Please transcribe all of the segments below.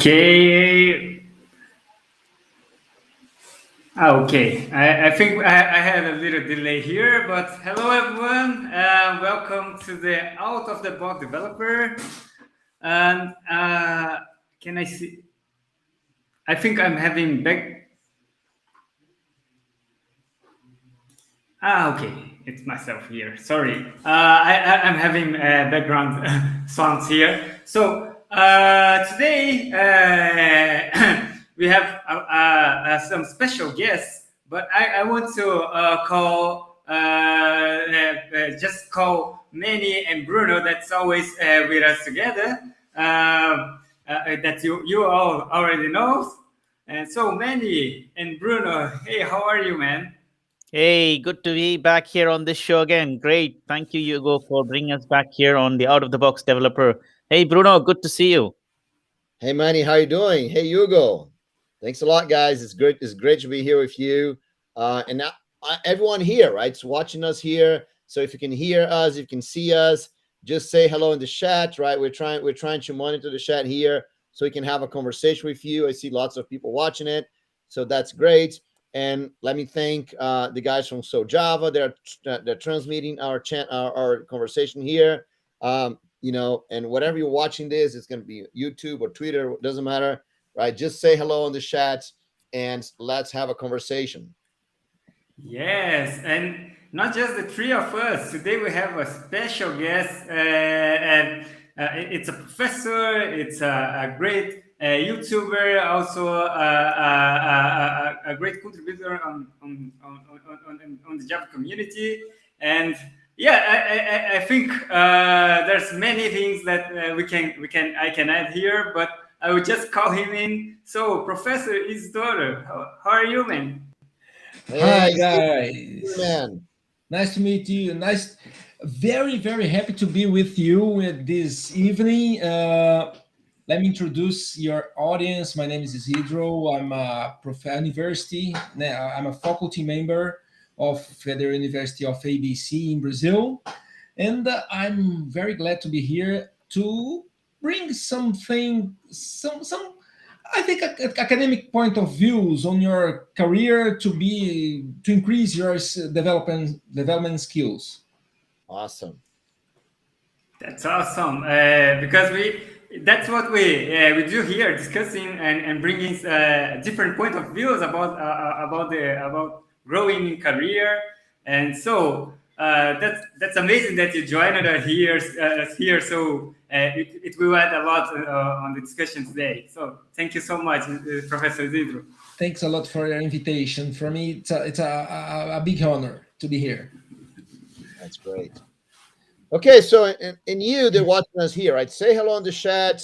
Okay. Okay. I think I had a little delay here, but hello everyone. Welcome to the Out of the Box Developer. And can I see? I think I'm having back. Okay. It's myself here. Sorry. I'm having background sounds here. So today we have some special guests, but I want to just call Manny and Bruno. That's always with us together. That you all already know. And so Manny and Bruno, hey, how are you, man? Hey, good to be back here on this show again. Great. Thank you, Hugo, for bringing us back here on the Out of the Box Developer. Hey, Bruno, good to see you. Hey Manny, how you doing? Hey Hugo, thanks a lot, guys. It's great. It's great to be here with you, and now, everyone here, right? It's watching us here. So if you can hear us, if you can see us, just say hello in the chat, right? We're trying to monitor the chat here so we can have a conversation with you. I see lots of people watching it, so that's great. And let me thank the guys from So Java. They're transmitting our conversation here. And whatever you're watching this, it's going to be YouTube or Twitter, it doesn't matter, right? Just say hello in the chat and let's have a conversation. Yes, and not just the three of us. Today we have a special guest, and it's a professor. It's a great YouTuber, also a great contributor on the Java community. And yeah, I think there's many things that I can add here, but I will just call him in. So, Professor Isidoro, how are you, man? Hi Hey, guys, man. nice to meet you. Very happy to be with you this evening. Let me introduce your audience. My name is Isidro. I'm a university. I'm a faculty member of Federal University of ABC in Brazil, and I'm very glad to be here to bring some I think academic point of views on your career to increase your development skills. Awesome. That's awesome. Because that's what we do here, discussing and bringing different point of views about growing in career. And so that's amazing that you joined us here. So it will add a lot on the discussion today. So thank you so much, Professor Zidro. Thanks a lot for your invitation. For me, it's a big honor to be here. That's great. Okay, so and you, they're watching us here, right? Say hello in the chat.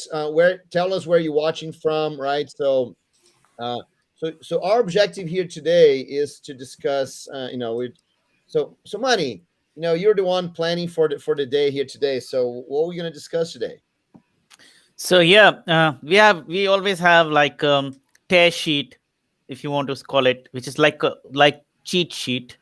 Tell us where you're watching from, right? So our objective here today is to discuss, so Manny, you're the one planning for the day here today. So what are we going to discuss today? So yeah, we always have like tear sheet, if you want to call it, which is like cheat sheet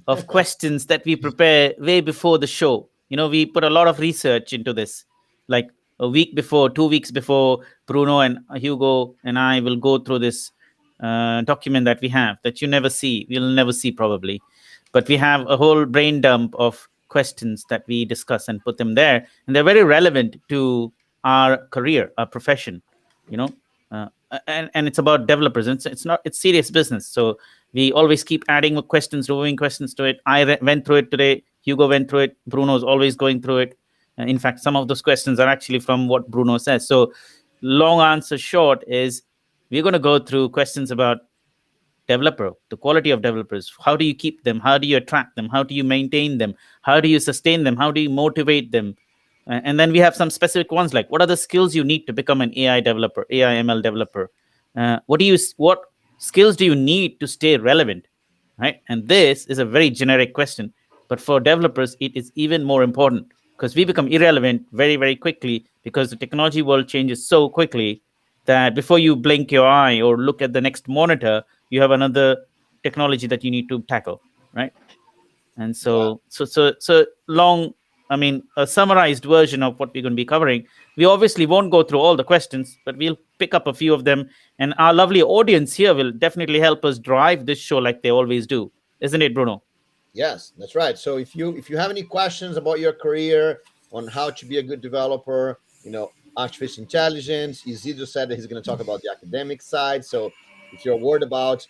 of questions that we prepare way before the show. We put a lot of research into this, like a week before, 2 weeks before. Bruno and Hugo and I will go through this document that we have that you never see. We'll never see probably, but we have a whole brain dump of questions that we discuss and put them there, and they're very relevant to our career, our profession. You know, and it's about developers. It's serious business. So we always keep adding questions, removing questions to it. I went through it today. Hugo went through it. Bruno's always going through it. In fact, some of those questions are actually from what Bruno says. So long answer short is we're going to go through questions about developer, the quality of developers. How do you keep them? How do you attract them? How do you maintain them? How do you sustain them? How do you motivate them? And then we have some specific ones like what are the skills you need to become an AI developer, AI ML developer? What skills do you need to stay relevant, right? And this is a very generic question, but for developers, it is even more important because we become irrelevant very quickly because the technology world changes so quickly that before you blink your eye or look at the next monitor, you have another technology that you need to tackle, right? And so long. I mean, a summarized version of what we're going to be covering. We obviously won't go through all the questions, but we'll pick up a few of them, and our lovely audience here will definitely help us drive this show like they always do, isn't it, Bruno? Yes, that's right. So if you have any questions about your career on how to be a good developer, artificial intelligence, Isidro said that he's going to talk about the academic side. So if you're worried about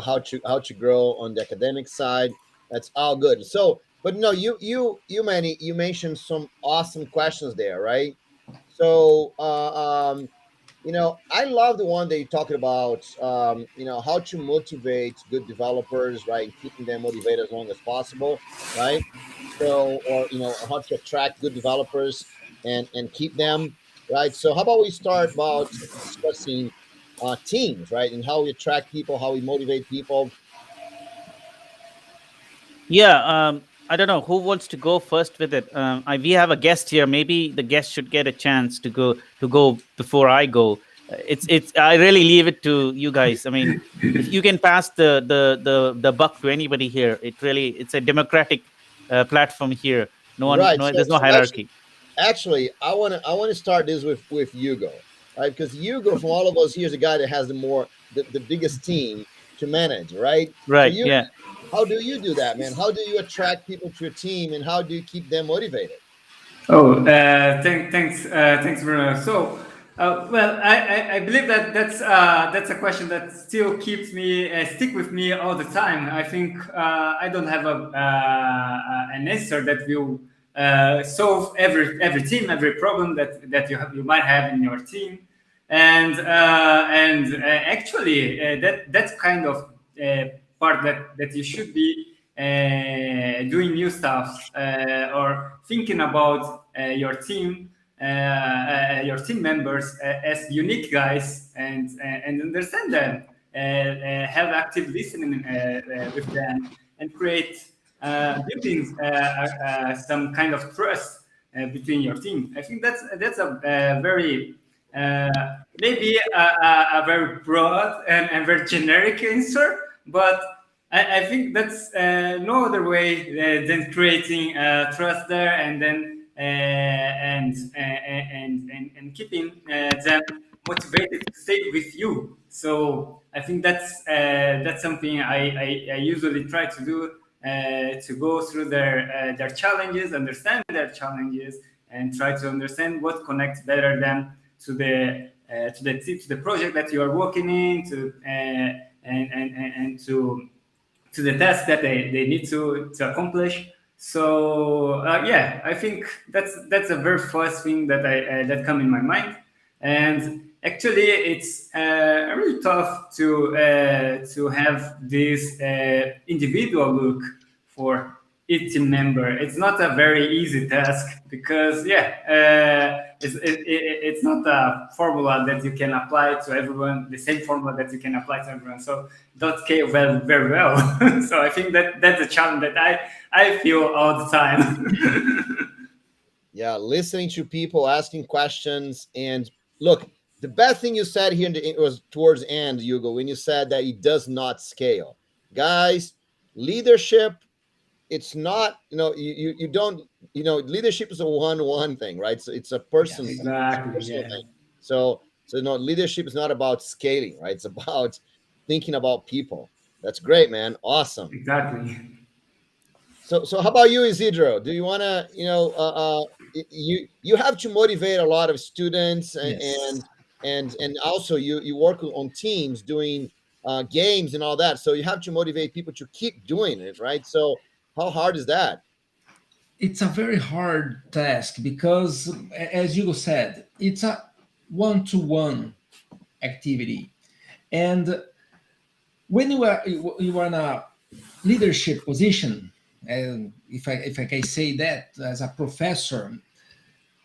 how to grow on the academic side, that's all good. So, but no, you Manny, you mentioned some awesome questions there, right? So I love the one that you talked about, how to motivate good developers, right? And keeping them motivated as long as possible, right? So, or, how to attract good developers and keep them, right? So how about we start about discussing teams, right? And how we attract people, how we motivate people. Yeah, I don't know who wants to go first with it. We have a guest here. Maybe the guest should get a chance to go before I go. It's. I really leave it to you guys. I mean, if you can pass the buck to anybody here, it's a democratic platform here. No one, Right. no, So, there's no so hierarchy. actually, I want to start this with Hugo, right? Because Hugo, from all of us, here is a guy that has the biggest team to manage, right? So Right? Yeah. how do you do that, man? How do you attract people to your team, and how do you keep them motivated? Oh, thanks, Bruno. So, well, I believe that that's a question that still keeps me stick with me all the time. I think I don't have an answer that will solve every team, every problem that you might have in your team, and actually that's kind of part that you should be doing new stuff or thinking about your team members as unique guys and understand them, have active listening with them, and create building some kind of trust between your team. I think that's a very maybe a very broad and very generic answer, but I think that's no other way than creating trust there, and then and keeping them motivated to stay with you. So I think that's something I usually try to do, to go through their challenges, understand their challenges, and try to understand what connects better them to the project that you are working in, and to the task that they need to accomplish. So yeah, I think that's a very first thing that come in my mind. And actually, it's really tough to have this individual look for each team member. It's not a very easy task because it's not a formula that you can apply to everyone, the same formula that you can apply to everyone. So don't scale very well. So I think that's a challenge that I feel all the time. Yeah, listening to people, asking questions, and look, the best thing you said here it was towards the end, Hugo, when you said that it does not scale. Guys, leadership, it's not, you don't, leadership is a one-one thing, right? So it's a person, Yes. Exactly. personal Yeah. thing. So leadership is not about scaling, right? It's about thinking about people. That's great, man. Awesome. Exactly. So how about you, Isidro? Do you want to, you have to motivate a lot of students, Yes. and also you work on teams doing games and all that. So you have to motivate people to keep doing it, right? So how hard is that? It's a very hard task because, as Hugo said, it's a one-to-one activity. And when you are in a leadership position, and if I can say that as a professor,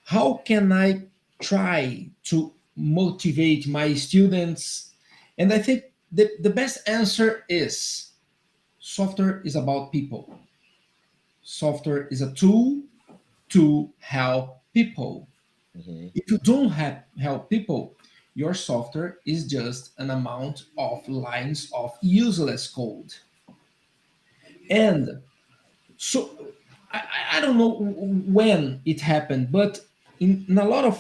how can I try to motivate my students? And I think the best answer is software is about people. Software is a tool to help people. Mhm. If you don't help people, your software is just an amount of lines of useless code. And so I don't know when it happened, but in a lot of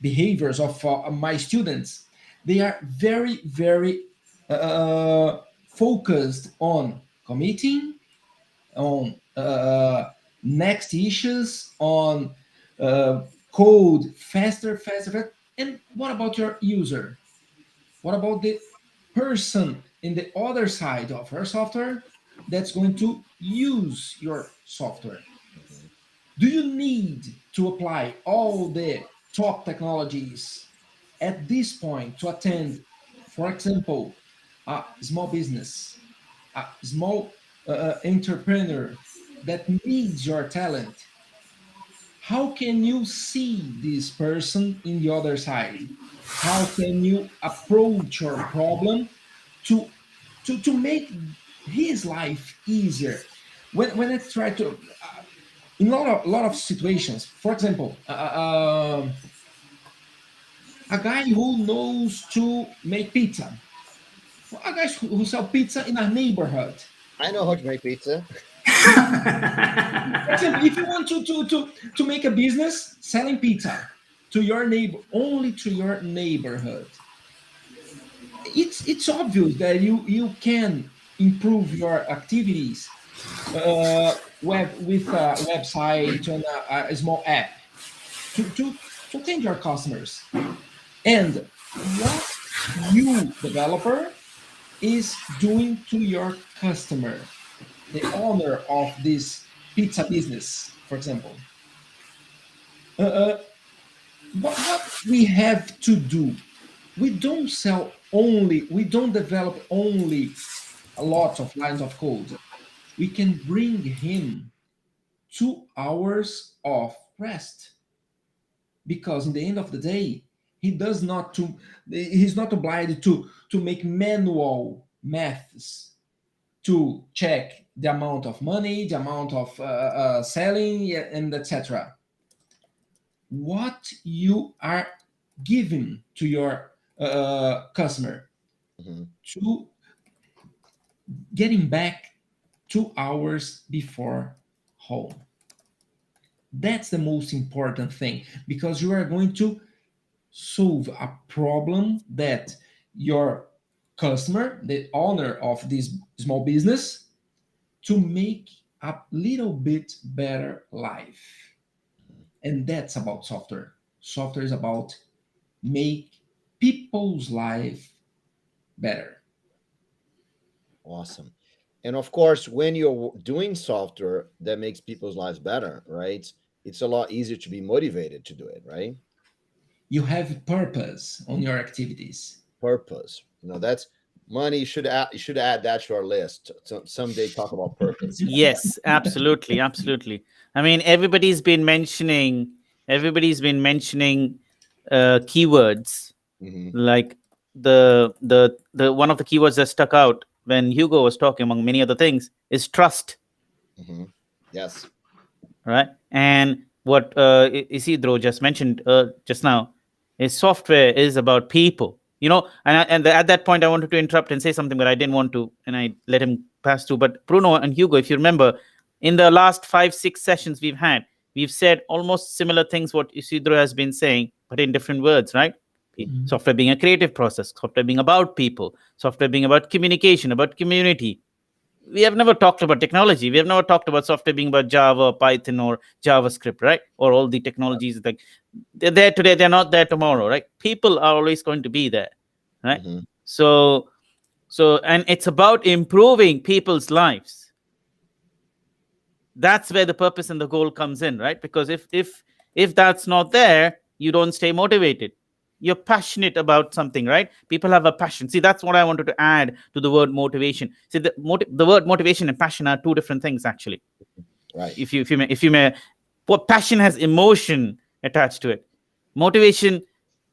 behaviors of my students, they are very, very focused on committing, on next issues, on code faster, faster. And what about your user? What about the person in the other side of your software that's going to use your software? Do you need to apply all the top technologies at this point to attend, for example, a small business, a small entrepreneur that needs your talent? How can you see this person in the other side? How can you approach your problem to make his life easier? When I try to in a lot of situations, for example, a guy who knows to make pizza, a guy who sell pizza in a neighborhood. I know how to make pizza. For example, if you want to make a business selling pizza to your neighbor, only to your neighborhood, it's obvious that you can improve your activities with a website and a small app to attain your customers. And what you, developer, is doing to your customer, the owner of this pizza business, for example. What we have to do, we don't sell only, we don't develop only a lot of lines of code. We can bring him 2 hours of rest, because in the end of the day, he's not obliged to make manual maths to check the amount of money, the amount of selling, and etc. What you are giving to your customer to getting back 2 hours before home. That's the most important thing, because you are going to solve a problem that your customer, the owner of this small business, to make a little bit better life. And that's about software. Software is about make people's life better. Awesome. And of course, when you're doing software that makes people's lives better, right? It's a lot easier to be motivated to do it, right? You have purpose on your activities. Purpose. That's money. You should add that to our list. So someday talk about purpose. Yes, absolutely, absolutely. I mean, everybody's been mentioning keywords, like the one of the keywords that stuck out when Hugo was talking, among many other things, is trust. Yes. Right. And what Isidro just mentioned just now is software is about people. And at that point, I wanted to interrupt and say something, but I didn't want to, and I let him pass through. But Bruno and Hugo, if you remember, in the last 5-6 sessions we've said almost similar things what Isidro has been saying, but in different words, right? Software being a creative process, software being about people, software being about communication, about community. We have never talked about technology. We have never talked about software being about Java, Python, or JavaScript, right? Or all the technologies like they're there today, they're not there tomorrow, right? People are always going to be there, right? So, and it's about improving people's lives. That's where the purpose and the goal comes in, right? Because if that's not there, you don't stay motivated. You're passionate about something, right? People have a passion. See, that's what I wanted to add to the word motivation. See, the word motivation and passion are two different things, actually. Right. If you may, what passion has emotion attached to it. Motivation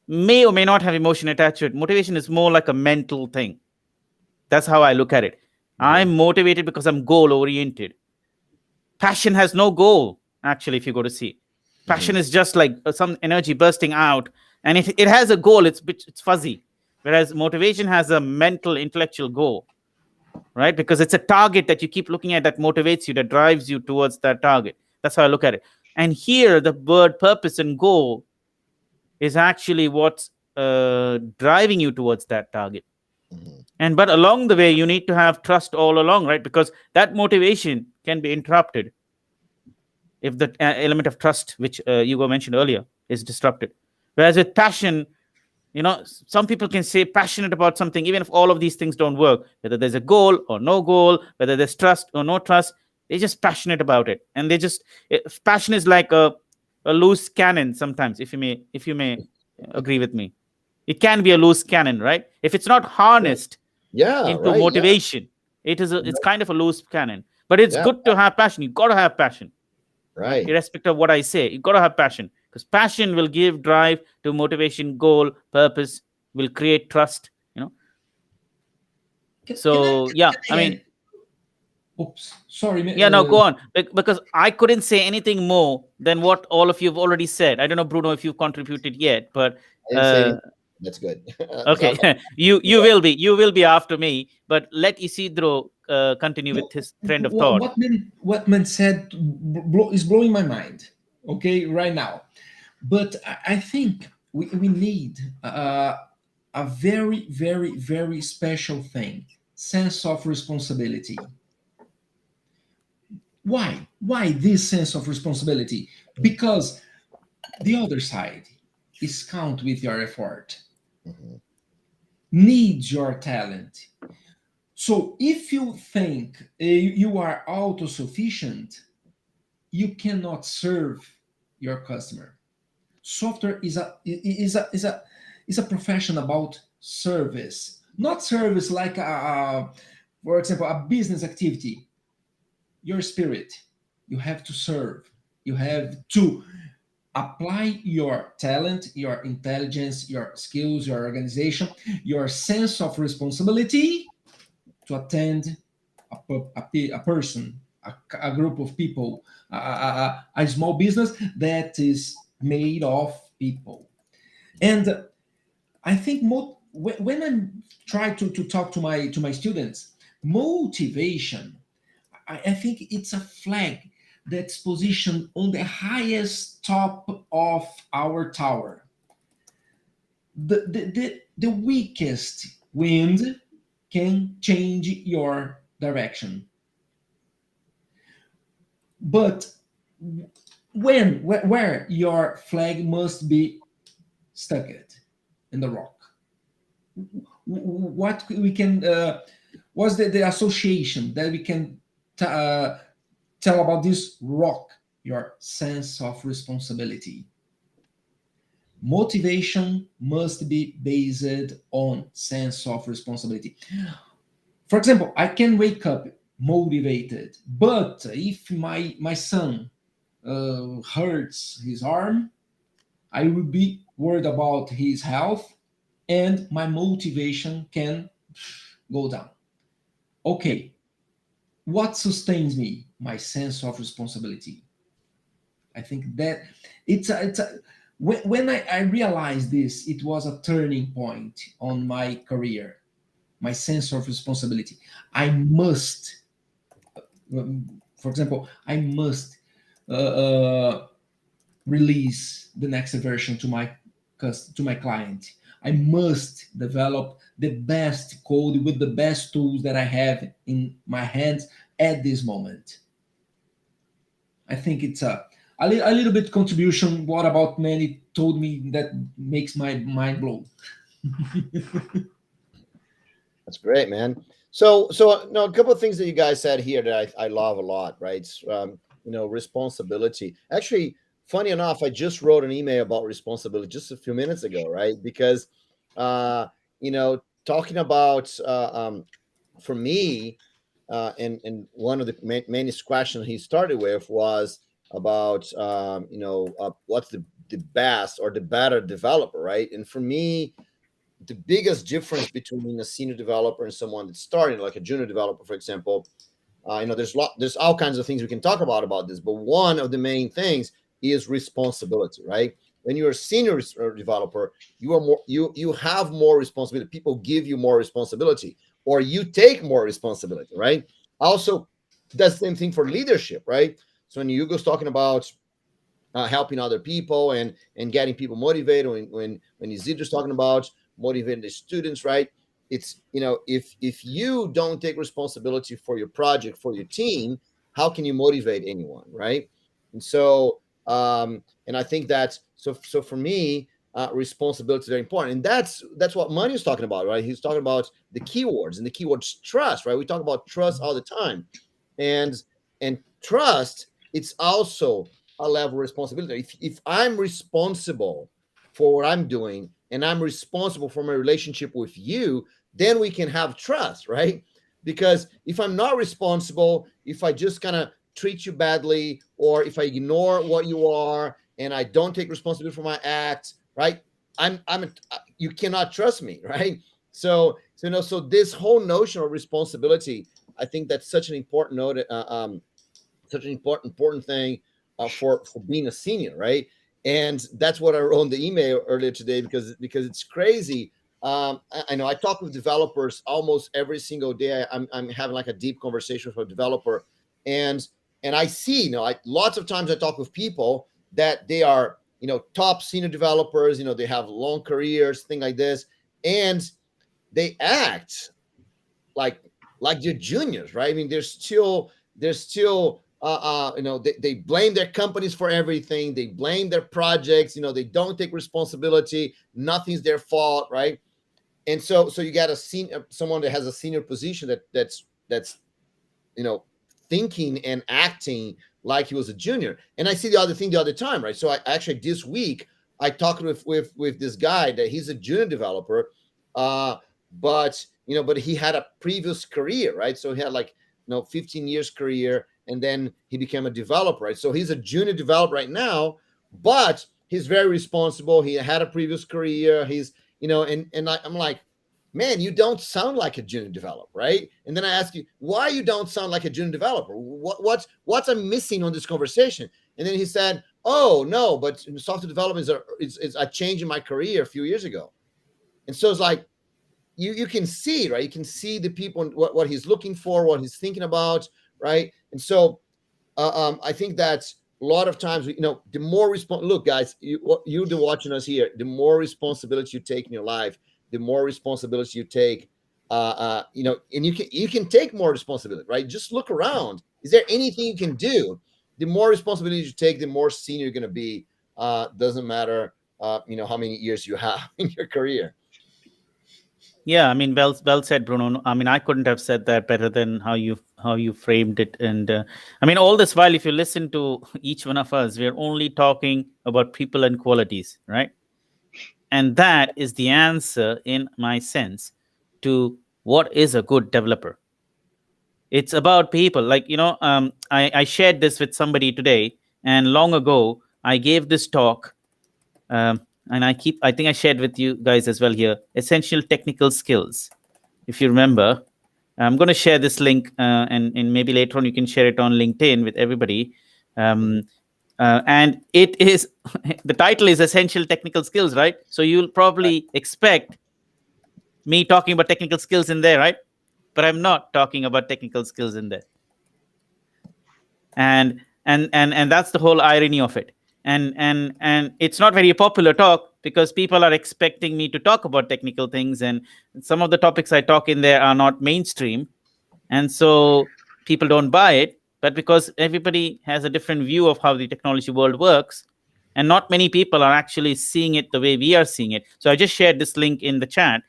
may or may not have emotion attached to it. Motivation is more like a mental thing. That's how I look at it. I'm motivated because I'm goal-oriented. Passion has no goal, actually, if you go to see. Passion is just like some energy bursting out. And if it has a goal, it's fuzzy. Whereas motivation has a mental, intellectual goal, right? Because it's a target that you keep looking at that motivates you, that drives you towards that target. That's how I look at it. And here, the word purpose and goal is actually what's driving you towards that target. Mhm. But along the way, you need to have trust all along, right? Because that motivation can be interrupted if the element of trust, which Hugo mentioned earlier, is disrupted. Whereas with passion, some people can say passionate about something, even if all of these things don't work, whether there's a goal or no goal, whether there's trust or no trust, they're just passionate about it. And passion is like a loose cannon sometimes, if you may agree with me. It can be a loose cannon, right? If it's not harnessed Yeah, into right. Yeah, motivation, it's kind of a loose cannon. But it's yeah, good to have passion. You got to have passion, right. irrespective of what I say. You got to have passion, because passion will give drive to motivation, goal, purpose, will create trust. So yeah, I mean, Oops, sorry. yeah, no, go on. Because I couldn't say anything more than what all of you have already said. I don't know, Bruno, if you've contributed yet, but I didn't say anything. That's good. okay, you will be after me. But let Isidro continue with his trend of thought. What man said is blowing my mind. Okay, right now, but I think we need a very, very, very special thing: sense of responsibility. Why? Why this sense of responsibility? Because the other side is count with your effort, Mhm. needs your talent. So if you think you are autosufficient, you cannot serve your customer. Software is a profession about service, not service like for example, a business activity. Your spirit, you have to serve. You have to apply your talent, your intelligence, your skills, your organization, your sense of responsibility to attend a person, a group of people, a small business that is made of people. And I think when I try to talk to my students, motivation, I think it's a flag that's positioned on the highest top of our tower. The weakest wind can change your direction. But where your flag must be stuck in the rock. What we can what's the association that we can tell about this rock? Your sense of responsibility. Motivation must be based on sense of responsibility. For example, I can wake up motivated, but if my son hurts his arm, I will be worried about his health, and my motivation can go down. Okay, what sustains me? My sense of responsibility. I think that when I realized this, it was a turning point on my career. My sense of responsibility. I must, for example, I must release the next version to my client. I must develop the best code with the best tools that I have in my hands at this moment. I think it's a little bit contribution. What about many told me that makes my mind blow. That's great, man. So no, a couple of things that you guys said here that I love a lot, right? Responsibility. Actually, funny enough, I just wrote an email about responsibility just a few minutes ago, right? Because talking about for me, and one of the main questions he started with was about what's the best or the better developer, right? And for me, the biggest difference between a senior developer and someone that's starting, like a junior developer, for example, there's all kinds of things we can talk about this, but one of the main things is responsibility, right? When you're a senior developer, you have more responsibility. People give you more responsibility, or you take more responsibility, right? Also, that's the same thing for leadership, right? So when Hugo's talking about helping other people and getting people motivated. When Isidro's talking about motivating the students, right? It's, you know, if you don't take responsibility for your project, for your team, how can you motivate anyone, right? And so and I think that's so for me, responsibility is very important. And that's what Manu is talking about, right? He's talking about the keywords, and the keywords trust, right? We talk about trust all the time. And trust, it's also a level of responsibility. If I'm responsible for what I'm doing, and I'm responsible for my relationship with you, then we can have trust, right? Because if I'm not responsible, if I just kind of treat you badly, or if I ignore what you are and I don't take responsibility for my acts, right? You cannot trust me, right? So this whole notion of responsibility, I think that's such an important note, such an important thing for being a senior, right? And that's what I wrote in the email earlier today, because it's crazy. I know I talk with developers almost every single day. I'm having like a deep conversation with a developer, and I see, lots of times I talk with people that they are, top senior developers, they have long careers, things like this, and they act like they're juniors, right? I mean, they're still they blame their companies for everything. They blame their projects. They don't take responsibility. Nothing's their fault, right? And so you got someone that has a senior position that's thinking and acting like he was a junior. And I see the other thing the other time, right? So I actually this week I talked with this guy that he's a junior developer, but he had a previous career, right? So he had 15 years career, and then he became a developer, right? So he's a junior developer right now, but he's very responsible. He had a previous career. He's, I'm like, man, you don't sound like a junior developer, right? And then I ask you, why you don't sound like a junior developer? What's I'm missing on this conversation? And then he said, oh, no, but software development is a change in my career a few years ago. And so it's like, you can see, right? You can see the people, what he's looking for, what he's thinking about, right? And so I think that's a lot of times, the more look, guys, you're watching us here, the more responsibility you take in your life, the more responsibility you take, and you can take more responsibility, right? Just look around. Is there anything you can do? The more responsibility you take, the more senior you're going to be. Doesn't matter, how many years you have in your career. Yeah, I mean, well said, Bruno. I mean, I couldn't have said that better than how you framed it. And I mean, all this while, if you listen to each one of us, we're only talking about people and qualities, right? And that is the answer, in my sense, to what is a good developer. It's about people. I shared this with somebody today, and long ago I gave this talk. And I think I shared with you guys as well here, essential technical skills. If you remember, I'm going to share this link, and maybe later on you can share it on LinkedIn with everybody. And it is, the title is Essential Technical Skills, right? So you'll probably expect me talking about technical skills in there, right? But I'm not talking about technical skills in there. And that's the whole irony of it. And it's not very popular talk, because people are expecting me to talk about technical things, and some of the topics I talk in there are not mainstream, and so people don't buy it. But because everybody has a different view of how the technology world works, and not many people are actually seeing it the way we are seeing it. So I just shared this link in the chat.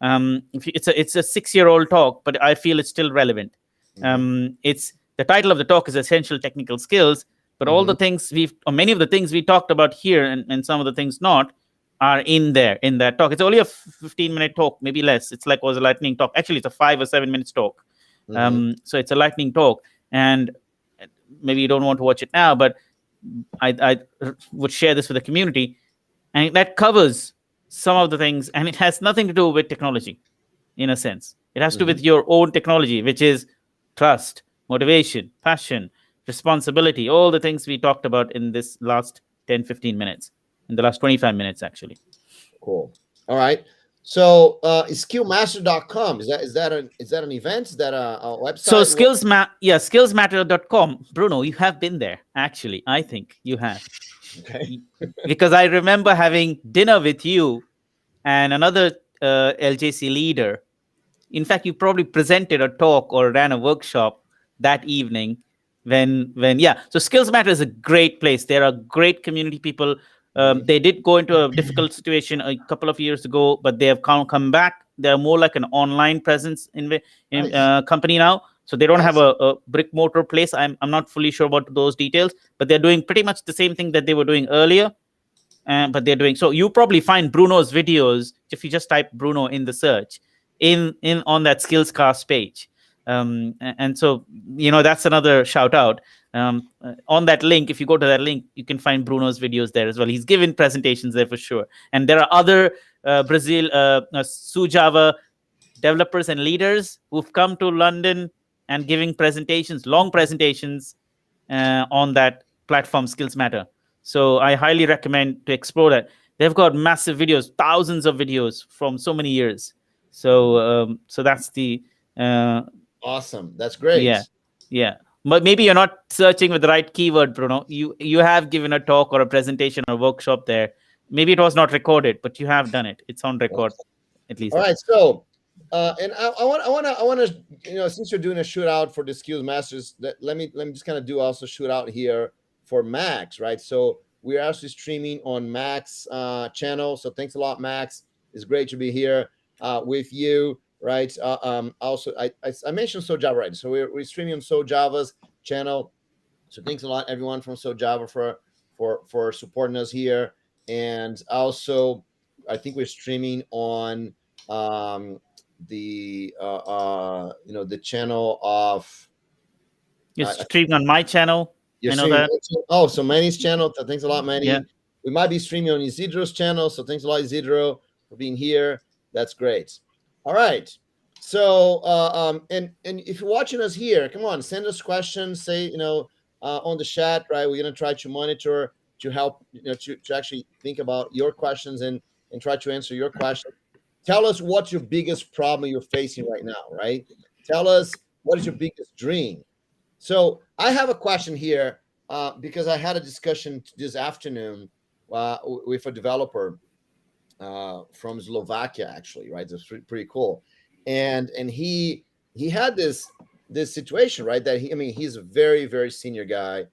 It's a 6-year-old talk, but I feel it's still relevant. It's the title of the talk is Essential Technical Skills. But all the things many of the things we talked about here, and some of the things not, are in that talk. It's only a 15-minute talk, maybe less. It's like was a lightning talk. Actually, it's a 5 or 7 minutes talk. So it's a lightning talk, and maybe you don't want to watch it now, but I would share this with the community, and that covers some of the things, and it has nothing to do with technology, in a sense. It has to do with your own technology, which is trust, motivation, passion, responsibility, all the things we talked about in this last 10-15 minutes, in the last 25 minutes actually. Cool. All right, So skillmaster.com, is that an event? Is that a website? So skillsmatter.com. Bruno, you have been there. Actually, I think you have. Okay. Because I remember having dinner with you and another LJC leader. In fact, you probably presented a talk or ran a workshop that evening. When yeah. So Skills Matter is a great place. There are great community people. They did go into a difficult situation a couple of years ago, but they have come back. They're more like an online presence in Nice. company now. So they don't have Nice. a brick mortar place. I'm not fully sure about those details, but they're doing pretty much the same thing that they were doing earlier. But they're doing so. You probably find Bruno's videos if you just type Bruno in the search in on that Skillscast page. And so that's another shout out. On that link, if you go to that link, you can find Bruno's videos there as well. He's given presentations there for sure. And there are other Brazil SUJava developers and leaders who've come to London and giving presentations, long presentations on that platform, Skills Matter. So I highly recommend to explore that. They've got massive videos, thousands of videos from so many years. So that's the Awesome. That's great. yeah. But maybe you're not searching with the right keyword, Bruno. You have given a talk or a presentation or a workshop there. Maybe it was not recorded, but you have done it. It's on record, at least. All right. So, and I want to, since you're doing a shootout for the Skills Masters, let me just kind of do also shootout here for Max, right? So we're actually streaming on Max channel. So thanks a lot, Max. It's great to be here with you, right? Also, I mentioned SoJava, right? So we're streaming on SoJava's channel. So thanks a lot, everyone from SoJava for supporting us here. And also, I think we're streaming on the channel of. You're streaming on my channel. I know that. Oh, so Manny's channel. Thanks a lot, Manny. Yeah. We might be streaming on Isidro's channel. So thanks a lot, Isidro, for being here. That's great. All right. So and if you're watching us here, come on, send us questions. Say on the chat, right? We're gonna try to monitor to help to actually think about your questions and try to answer your question. Tell us what's your biggest problem you're facing right now, right? Tell us what is your biggest dream. So I have a question here because I had a discussion this afternoon with a developer from Slovakia, actually, right? It's pretty cool, and he had this situation, right? That he's a very, very senior guy.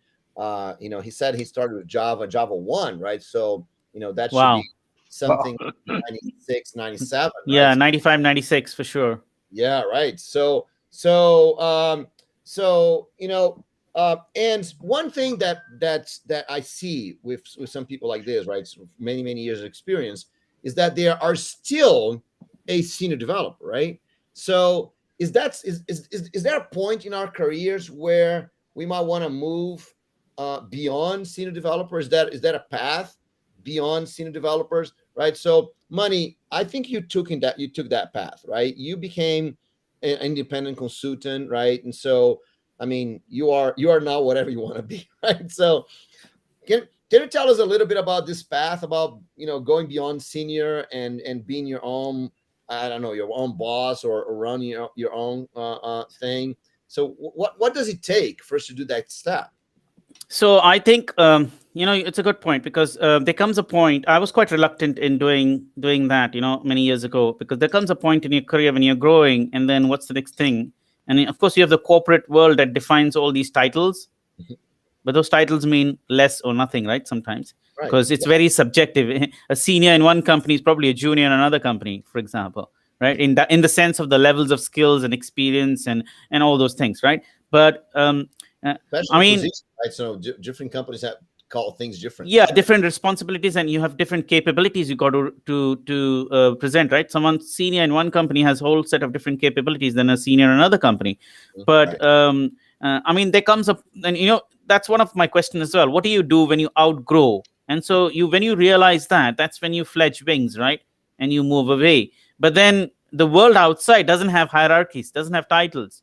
He said he started with Java 1, right? So that should be something 96, 97. Right? Yeah, 95, 96 for sure. Yeah, right. So and one thing that I see with some people like this, right? So many years of experience, is that there are still a senior developer, right? So is there a point in our careers where we might want to move beyond senior developers? Is that a path beyond senior developers, right? So Money, I think you took that path, right? You became an independent consultant, right? And so you are now whatever you want to be, right? So can you tell us a little bit about this path, about going beyond senior and being your own, I don't know, your own boss or run your own thing? So what does it take for us to do that step? So I think it's a good point, because there comes a point. I was quite reluctant in doing that many years ago, because there comes a point in your career when you're growing, and then what's the next thing? And of course you have the corporate world that defines all these titles, but those titles mean less or nothing, right? Sometimes, because it's very subjective. A senior in one company is probably a junior in another company, for example, right? In the sense of the levels of skills and experience and all those things, right? But right? So different companies have call things different. Yeah, different responsibilities, and you have different capabilities you got to present, right? Someone senior in one company has a whole set of different capabilities than a senior in another company. But there comes up, and that's one of my questions as well. What do you do when you outgrow? And so when you realize that's when you fledge wings, right? And you move away. But then the world outside doesn't have hierarchies, doesn't have titles,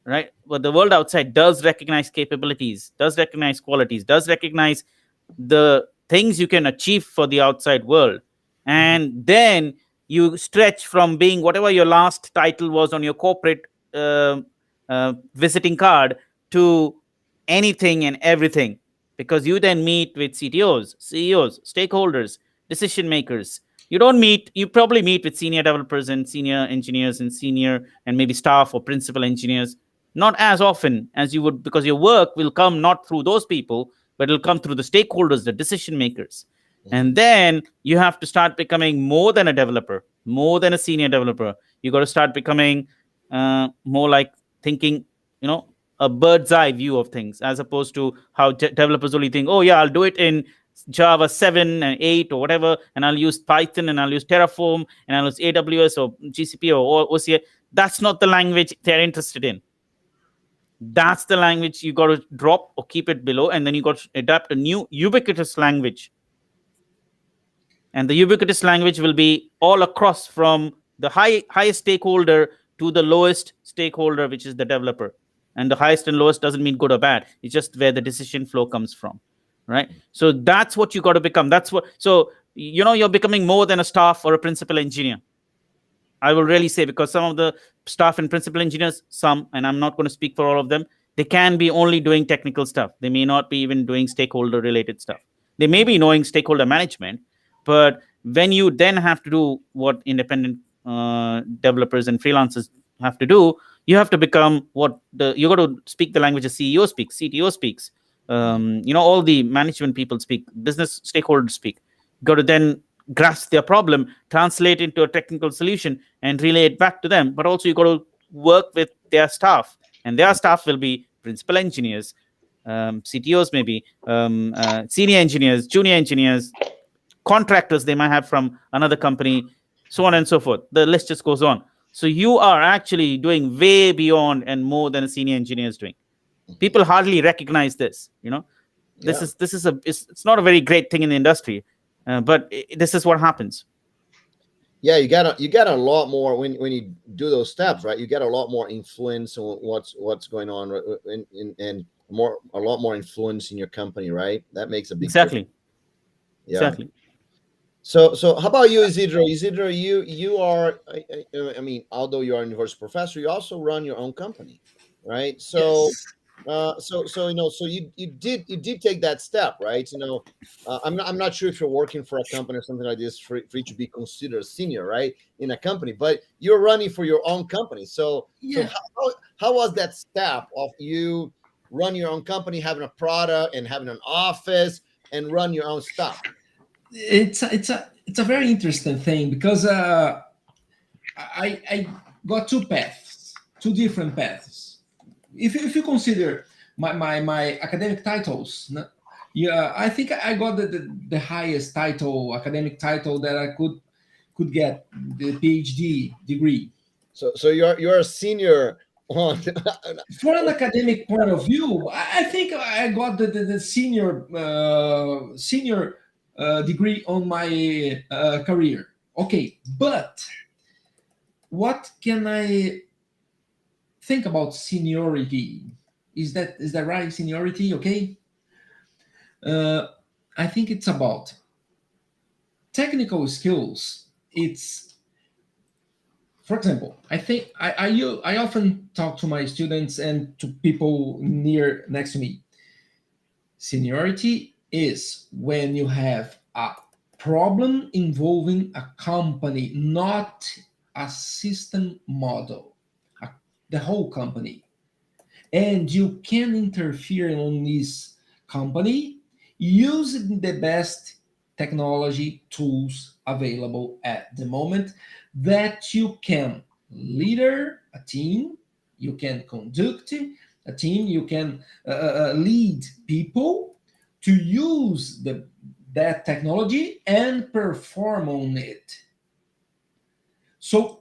right? But the world outside does recognize capabilities, does recognize qualities, does recognize the things you can achieve for the outside world. And then you stretch from being whatever your last title was on your corporate visiting card to anything and everything, because you then meet with CTOs, CEOs, stakeholders, decision makers. You probably meet with senior developers and senior engineers and senior and maybe staff or principal engineers, not as often as you would, because your work will come not through those people, but it'll come through the stakeholders, the decision makers. And then you have to start becoming more than a developer, more than a senior developer. You got to start becoming more like thinking, a bird's eye view of things, as opposed to how developers only think, oh yeah, I'll do it in Java 7 and 8 or whatever, and I'll use Python and I'll use Terraform and I'll use AWS or GCP or OCI. That's not the language they're interested in. That's the language you got to drop or keep it below, and then you got to adapt a new ubiquitous language. And the ubiquitous language will be all across, from the highest stakeholder to the lowest stakeholder, which is the developer. And the highest and lowest doesn't mean good or bad. It's just where the decision flow comes from, right? So that's what you got to become. So you're becoming more than a staff or a principal engineer. I will really say, because some of the staff and principal engineers, and I'm not going to speak for all of them, they can be only doing technical stuff. They may not be even doing stakeholder related stuff. They may be knowing stakeholder management, but when you then have to do what independent developers and freelancers have to do, you have to become you got to speak the language a CEO speaks, CTO speaks, all the management people speak, business stakeholders speak. You got to then grasp their problem, translate into a technical solution, and relay it back to them. But also you got to work with their staff, and their staff will be principal engineers, CTOs maybe, senior engineers, junior engineers, contractors they might have from another company, so on and so forth. The list just goes on. So you are actually doing way beyond and more than a senior engineer is doing. People hardly recognize this. It's not a very great thing in the industry, but this is what happens. Yeah, you got a lot more when you do those steps, right? You get a lot more influence on what's going on, and a lot more influence in your company, right? That makes a big exactly. difference. Yeah. Exactly. So how about you, Isidro? Isidro, you are, I mean, although you are a university professor, you also run your own company, right? So, Yes. so you did take that step, right? I'm not sure if you're working for a company or something like this for you to be considered senior, right, in a company, but you're running for your own company. So how was that step of you run your own company, having a product and having an office and run your own stuff? It's a very interesting thing, because I got two different paths. If you consider my academic titles, I think I got the highest academic title that I could get, the PhD degree. So you're a senior on. For an academic point of view, I think I got the senior degree on my career. Okay, but what can I think about seniority? Is that right? Seniority, okay? I think it's about technical skills. It's, for example, I think I often talk to my students and to people next to me. Seniority is when you have a problem involving a company, not a system model, the whole company. And you can interfere on this company using the best technology tools available at the moment, that you can lead a team, you can conduct a team, you can lead people to use that technology and perform on it. So,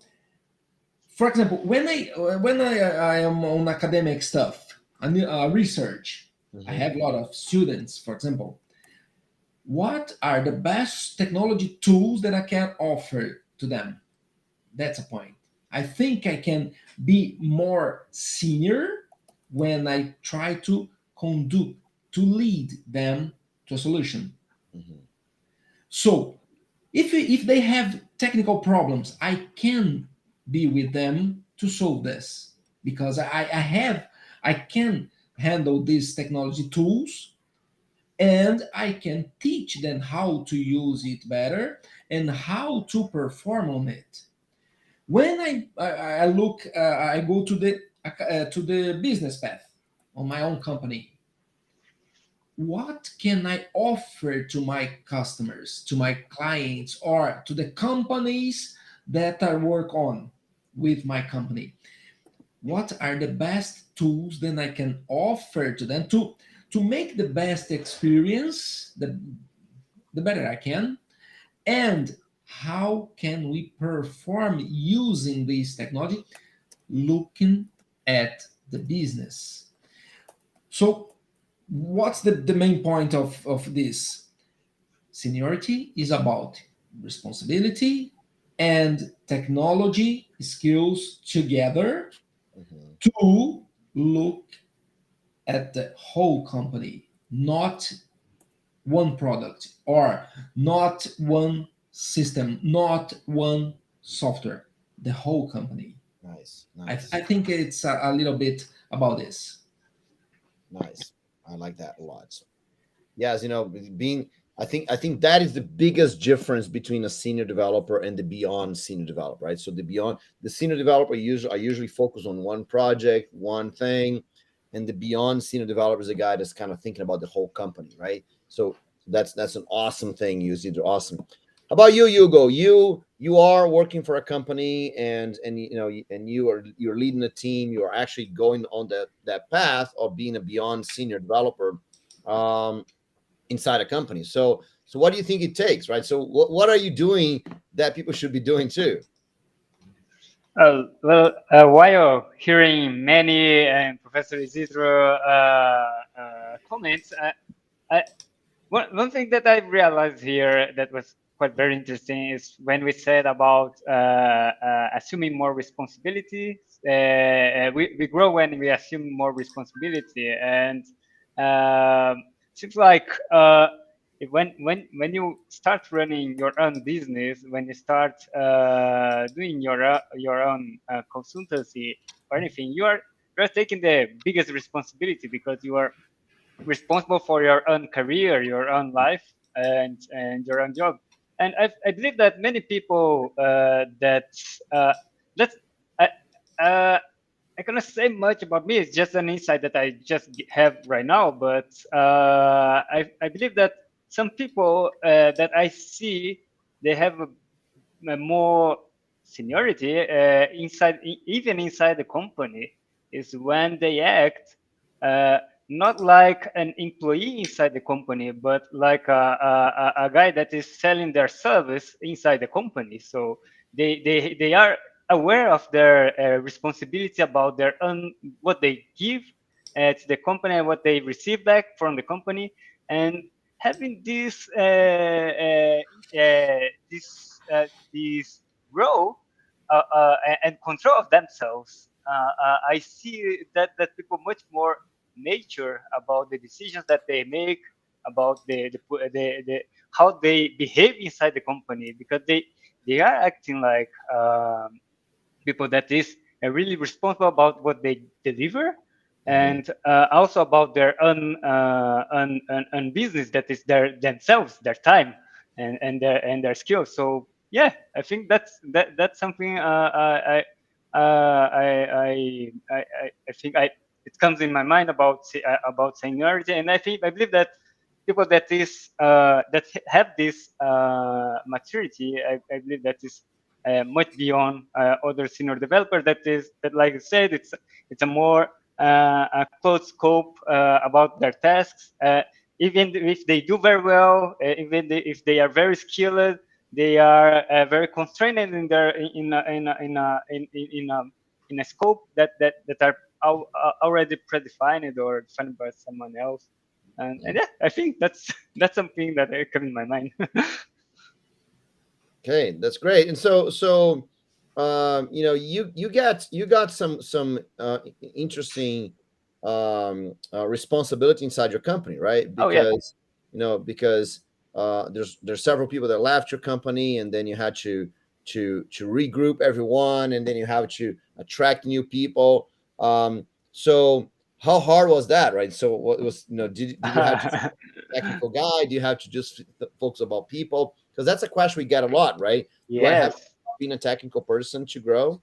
for example, when I am on academic stuff, research, I have a lot of students, for example. What are the best technology tools that I can offer to them? That's a point. I think I can be more senior when I try to lead them to a solution. So if they have technical problems, I can be with them to solve this because I can handle these technology tools, and I can teach them how to use it better and how to perform on it. When I look, I go to the business path on my own company. What can I offer to my customers, to my clients, or to the companies that I work on with my company? What are the best tools that I can offer to them to make the best experience, the better I can, and how can we perform using this technology, looking at the business. So what's the main point of this? Seniority is about responsibility and technology skills together Mhm. to look at the whole company, not one product or not one system, not one software, the whole company. Nice, I nice, think it's a little bit about this. nice. I like that a lot. Yes, being I think that is the biggest difference between a senior developer and the beyond senior developer, right? So the senior developer usually focus on one project, one thing, and the beyond senior developer is a guy that's kind of thinking about the whole company, right? So that's an awesome thing. You see, awesome. How about you, Hugo? You are working for a company, and and you're leading a team. You are actually going on that path of being a beyond senior developer. Um, Inside a company. So what do you think it takes, right? So what are you doing that people should be doing too? While hearing many Professor Isidro comments, I, one thing that I realized here that was quite very interesting is when we said about assuming more responsibility. We grow when we assume more responsibility, and seems like when you start running your own business, when you start doing your own consultancy or anything, you are taking the biggest responsibility because you are responsible for your own career, your own life, and your own job. And I believe that many people that I, uh, I cannot say much about me. It's just an insight that I just have right now. But I believe that some people that I see, they have a more seniority even inside the company, is when they act uh, not like an employee inside the company, but like a guy that is selling their service inside the company. So they are aware of their responsibility about their own, what they give to the company and what they receive back from the company, and having this grow and control of themselves. I see that people much more mature about the decisions that they make, about the how they behave inside the company, because they are acting like people that is really responsible about what they deliver, Mhm. and also about their own business, that is themselves, their time, and their skills. So yeah, I think that's something I think it comes in my mind about seniority. And I believe that people have this maturity, I believe that is much beyond other senior developers. That, like I said, it's a more a closed scope about their tasks. Even if they do very well, if they are very skilled, they are very constrained in their in a scope that are already predefined or defined by someone else. And yeah, I think that's something that comes in my mind. Okay, that's great. And you got some interesting responsibility inside your company, right? Oh yeah. Because there's several people that left your company, and then you had to to regroup everyone, and then you have to attract new people. So how hard was that, right? So what was, did you have to technical guy? Do you have to just focus about people? Because that's a question we get a lot, right? Do I have to Yes. be a technical person to grow?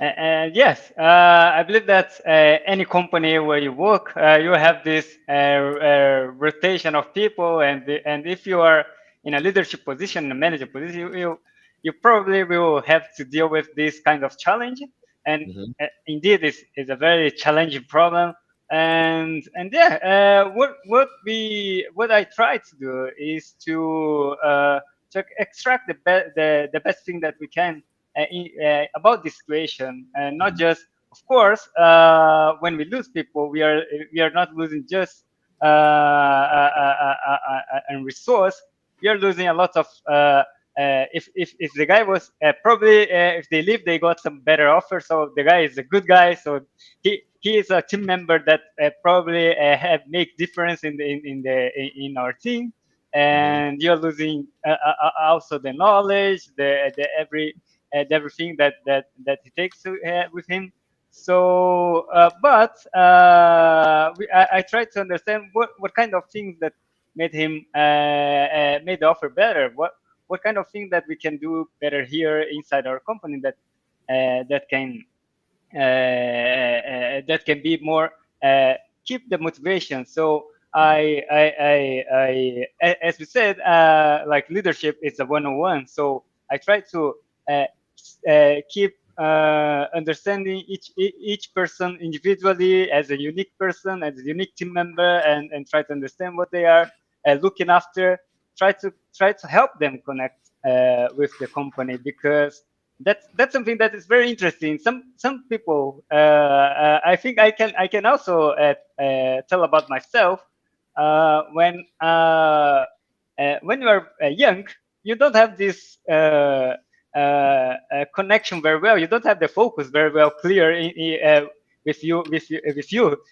And yes, I believe that any company where you work, you have this rotation of people, and if you are in a leadership position, a manager position, you probably will have to deal with this kind of challenge. And Mhm. indeed, it's a very challenging problem. And yeah, what I try to do is to extract the best thing that we can about this situation, and not just, of course, when we lose people, we are not losing just a resource. We are losing a lot of. If the guy was probably if they leave, they got some better offer. So the guy is a good guy. So he is a team member that probably have make difference in our team. And you're losing also the knowledge, the everything that he takes with him. So, but I tried to understand what kind of things that made him made the offer better. What kind of thing that we can do better here inside our company that can that can be more keep the motivation. So as we said, like leadership is a 101. So I try to keep understanding each person individually as a unique person, as a unique team member, and try to understand what they are looking after. Try to help them connect with the company, because that's something that is very interesting. Some people, I think I can also tell about myself. When you are young, you don't have this connection very well. You don't have the focus very well clear with you.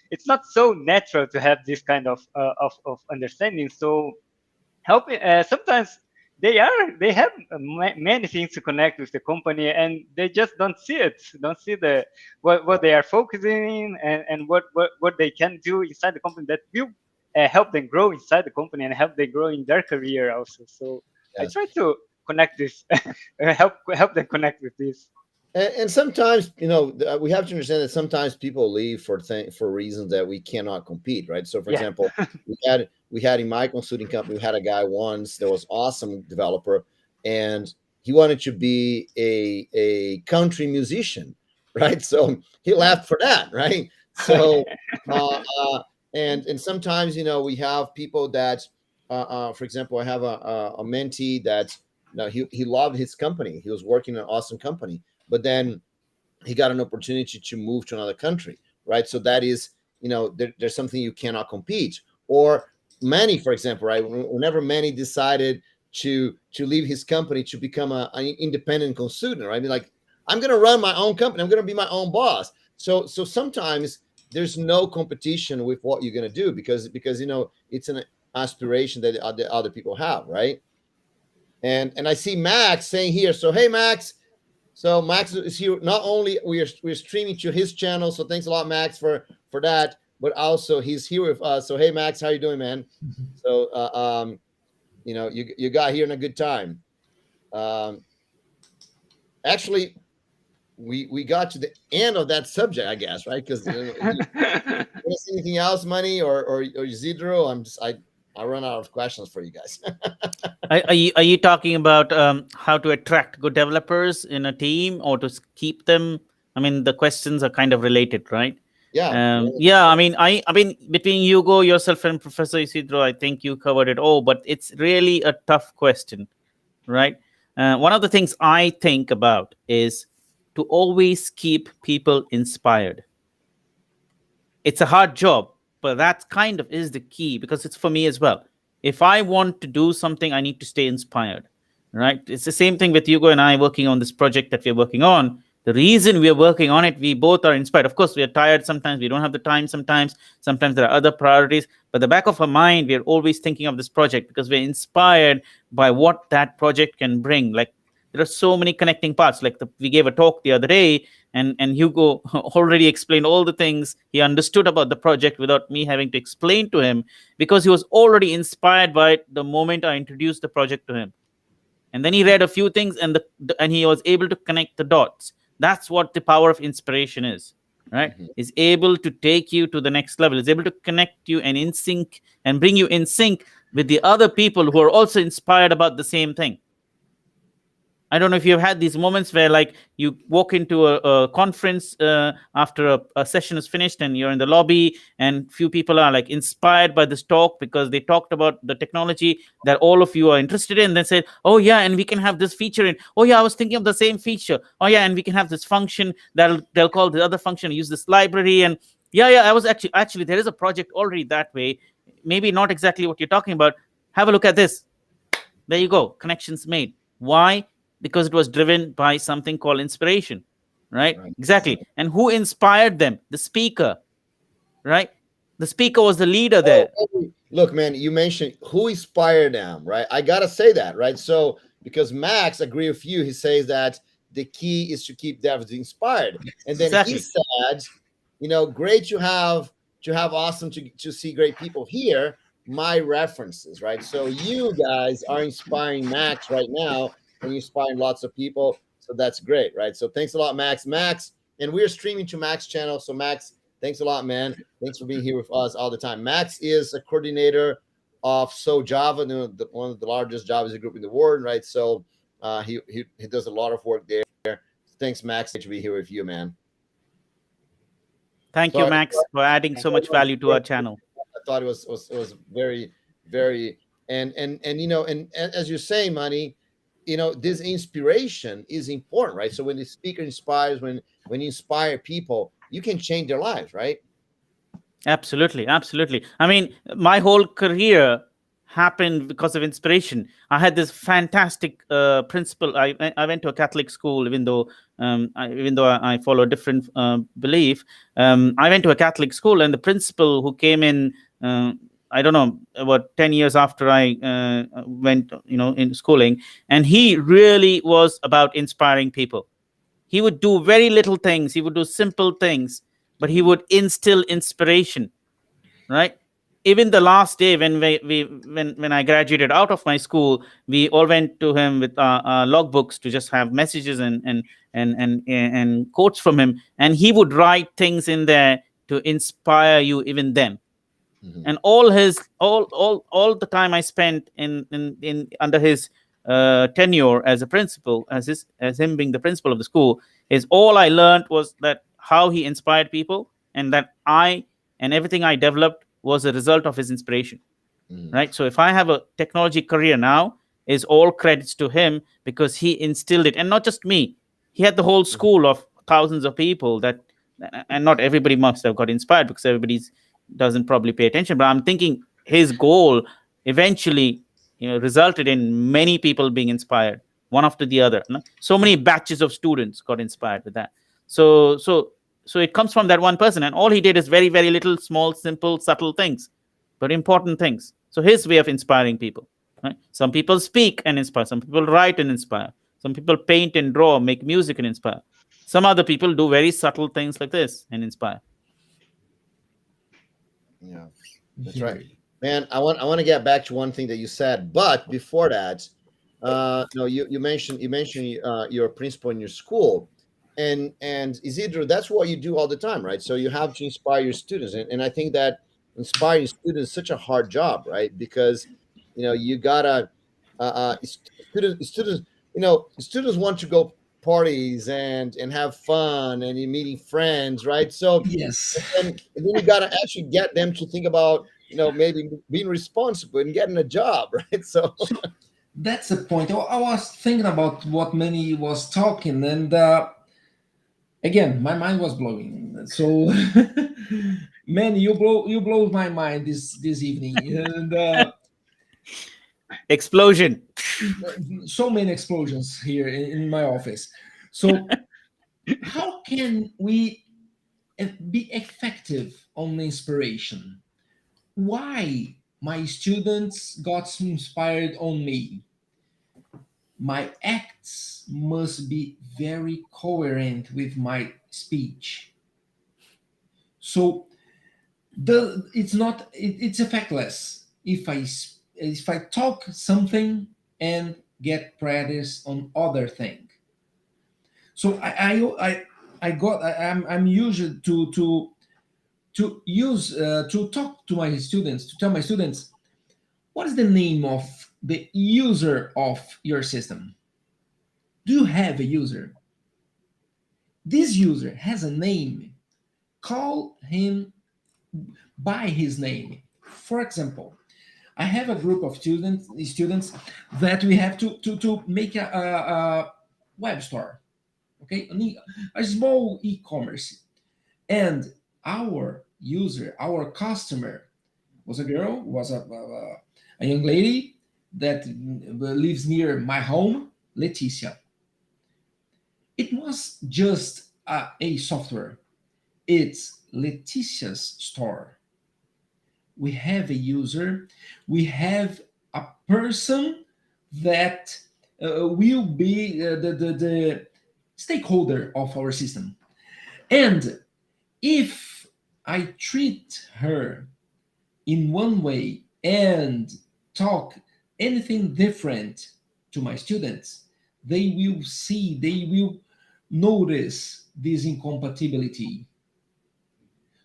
It's not so natural to have this kind of understanding. So helping sometimes they have many things to connect with the company, and they just don't see what they are focusing and what they can do inside the company that will help them grow inside the company and help them grow in their career also. So I Yeah. try to connect this help them connect with this. And sometimes, we have to understand that sometimes people leave for reasons that we cannot compete, right? So, for Yeah. example, we had in my consulting company, we had a guy once that was awesome developer, and he wanted to be a country musician, right? So he left for that, right? So, and sometimes, we have people that, for example, I have a mentee that, he loved his company. He was working in an awesome company, but then he got an opportunity to move to another country, right? So that is, there's something you cannot compete. Or Manny, for example, right? Whenever Manny decided to leave his company to become an independent consultant, right? I mean, like, I'm going to run my own company. I'm going to be my own boss. So sometimes there's no competition with what you're going to do because it's an aspiration that other people have, right? And I see Max saying here. So hey, Max. So Max is here. Not only we're streaming to his channel, so thanks a lot, Max, for that. But also he's here with us. So hey, Max, how you doing, man? So you got here in a good time. Actually, we got to the end of that subject, I guess, right? Because anything else, Money or Isidro? I run out of questions for you guys. Are you talking about how to attract good developers in a team or to keep them? I mean, the questions are kind of related, right? Yeah. Yeah. I mean, between Hugo, yourself, and Professor Isidro, I think you covered it all. But it's really a tough question, right? One of the things I think about is to always keep people inspired. It's a hard job, but that kind of is the key, because it's for me as well. If I want to do something, I need to stay inspired, right? It's the same thing with Hugo and I working on this project that we're working on. The reason we are working on it, we both are inspired. Of course, we are tired sometimes. We don't have the time sometimes. Sometimes there are other priorities. But the back of our mind, we are always thinking of this project because we're inspired by what that project can bring. Like There are so many connecting parts. Like we gave a talk the other day, and Hugo already explained all the things he understood about the project without me having to explain to him, because he was already inspired by it the moment I introduced the project to him. And then he read a few things, and he was able to connect the dots. That's what the power of inspiration is, right? Is able to take you to the next level. Is able to connect you and in sync and bring you in sync with the other people who are also inspired about the same thing. I don't know if you've had these moments where, like, you walk into a conference after a session is finished, and you're in the lobby, and few people are like inspired by this talk because they talked about the technology that all of you are interested in. They said, "Oh yeah, and we can have this feature in. Oh yeah, I was thinking of the same feature. Oh yeah, and we can have this function they'll call the other function. Use this library, and yeah, I was actually there is a project already that way. Maybe not exactly what you're talking about. Have a look at this. There you go. Connections made. Why? Because it was driven by something called inspiration, right? Exactly. And who inspired them? The speaker, right? The speaker was the leader there. Look, man, you mentioned who inspired them, right? I gotta say that, right? So because Max agree with you, he says that the key is to keep devs inspired, and then Exactly. he said, you know, great to have awesome to see great people here. My references, right? So you guys are inspiring Max right now, and you're inspiring lots of people. So that's great, right? So thanks a lot, Max. And we're streaming to Max channel. So Max, thanks a lot, man. Thanks for being here with us all the time. Max is a coordinator of SoJava, one of the largest Java group in the world, right? So he does a lot of work there. Thanks, Max, to be here with you, man. Thank you, Max, for adding so much value to our channel. I thought it was very, very, and you know, and as you're saying, Manny, you know, this inspiration is important, right? So when the speaker inspires, when you inspire people, you can change their lives, right? Absolutely. I mean, my whole career happened because of inspiration. I had this fantastic principal. I went to a Catholic school, even though I follow a different belief. I went to a Catholic school, and the principal who came in, I don't know, about 10 years after I went, in schooling, and he really was about inspiring people. He would do very little things. He would do simple things, but he would instill inspiration, right? Even the last day when I graduated out of my school, we all went to him with our logbooks to just have messages and quotes from him, and he would write things in there to inspire you even then. And all the time I spent in under his tenure as a principal, as him being the principal of the school, is all I learned was that how he inspired people, and that and everything I developed was a result of his inspiration. Right? So if I have a technology career now, is all credits to him, because he instilled it. And not just me, he had the whole school of thousands of people and not everybody must have got inspired, because everybody doesn't probably pay attention. But I'm thinking his goal eventually resulted in many people being inspired, one after the other. So many batches of students got inspired with that. So it comes from that one person, and all he did is very, very little, small, simple, subtle things, but important things. So his way of inspiring people, right? Some people speak and inspire. Some people write and inspire. Some people paint and draw, make music and inspire. Some other people do very subtle things like this and inspire. Yeah, that's right, man. I want to get back to one thing that you said, but before that, you mentioned your principal in your school, and Isidro, that's what you do all the time, right? So you have to inspire your students, and I think that inspiring students is such a hard job, right? Because you gotta students want to go parties and have fun, and you're meeting friends, right? So Yes. and then you got to actually get them to think about maybe being responsible and getting a job, right? So that's the point. I was thinking about what Manny was talking, and again, my mind was blowing. So, Manny, you blow my mind this evening, and Explosion. so many explosions here in my office. So, how can we be effective on inspiration? Why my students got inspired on me? my acts must be very coherent with my speech. So it's not it's effectless if I talk something and get practice on other thing. So I'm used to use to talk to my students, to tell my students what is the name of the user of your system. Do you have a user? This user has a name. Call him by his name. For example, I have a group of students that we have to make a web store, okay, a small e-commerce, and our user, our customer, was a girl, was a young lady that lives near my home, Leticia. It was just a software. It's Leticia's store. We have a user, we have a person that will be the stakeholder of our system. And if I treat her in one way and talk anything different to my students, they will see, they will notice this incompatibility.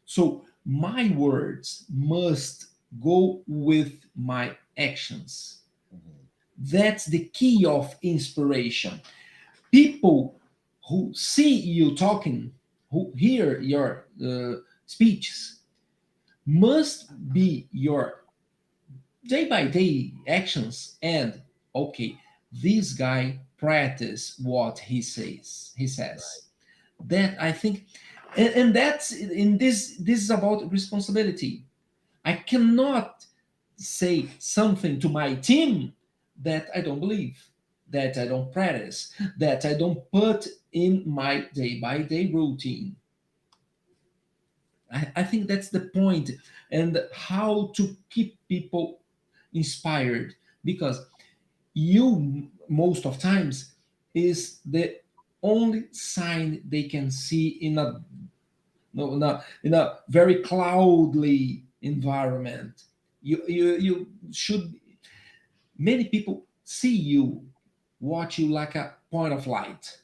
So my words must go with my actions. That's the key of inspiration. People who see you talking, who hear your speeches, must be your day by day actions. And okay, this guy practice what he says. That I think, and that's in this is about responsibility. I cannot say something to my team that I don't believe, that I don't practice, that I don't put in my day by day routine. I think that's the point, and how to keep people inspired, because you most of times is the only sign they can see in a no, no, in a very cloudy environment. You should, many people see you, watch you like a point of light.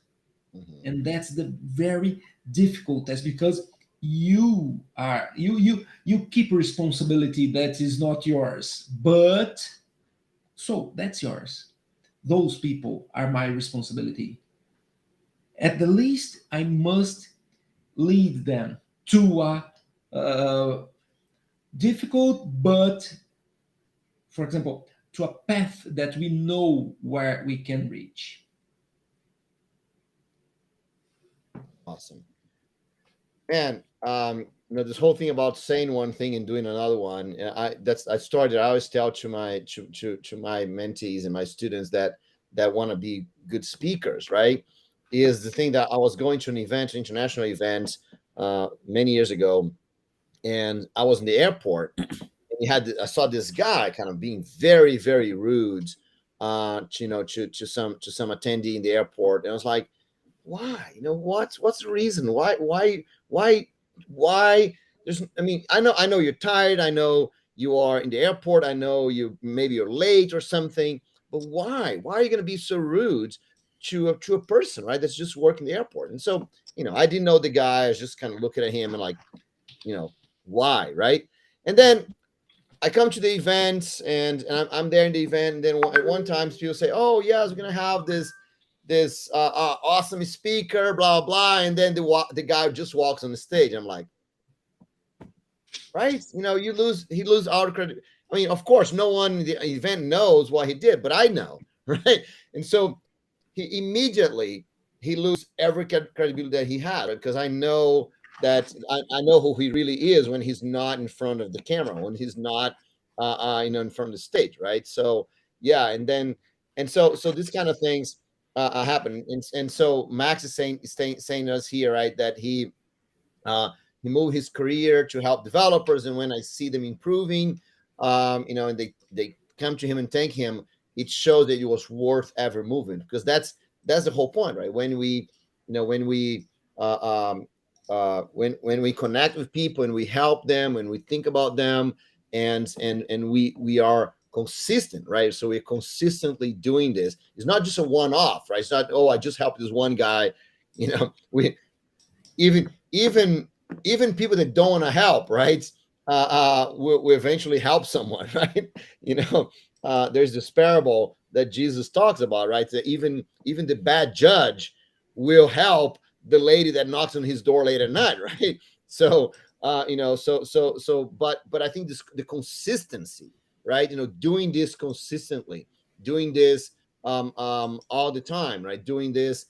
And that's the very difficult test, because you keep responsibility that is not yours, but so that's yours. Those people are my responsibility. At the least, I must lead them to a difficult, but, for example, to a path that we know where we can reach. Awesome. Man, this whole thing about saying one thing and doing another one, I always tell to my mentees and my students that want to be good speakers, right? Is the thing that I was going to an event, an international event, many years ago, and I was in the airport, and I saw this guy kind of being very, very rude, to some attendee in the airport, and I was like, why? What's the reason? Why? I know you're tired. I know you are in the airport. I know maybe you're late or something. But why? Why are you going to be so rude to a person, right? That's just working the airport. And so, I didn't know the guy. I was just kind of looking at him and like, why, right? And then I come to the event, and I'm there in the event. And then at one time, people say, "Oh, yeah, we're going to have this awesome speaker, blah blah," and then the guy just walks on the stage. I'm like, right? He lose our credit. I mean, of course, no one in the event knows what he did, but I know, right? And so he immediately lose every credibility that he had, because I know that I know who he really is when he's not in front of the camera, when he's not in front of the stage, right? So yeah, and so these kind of things happen, and so Max is saying to us here, right, that he moved his career to help developers, and when I see them improving, and they come to him and thank him, it shows that it was worth ever moving, because that's the whole point, right? When we, when we when we connect with people and we help them, when we think about them, and we are consistent, right? So we're consistently doing this. It's not just a one-off, right? It's not, oh, I just helped this one guy. We even people that don't want to help, right? We eventually help someone, right? There's this parable that Jesus talks about, right? That even the bad judge will help the lady that knocks on his door late at night, right? So but I think the consistency, right? Doing this consistently, doing this all the time, right? Doing this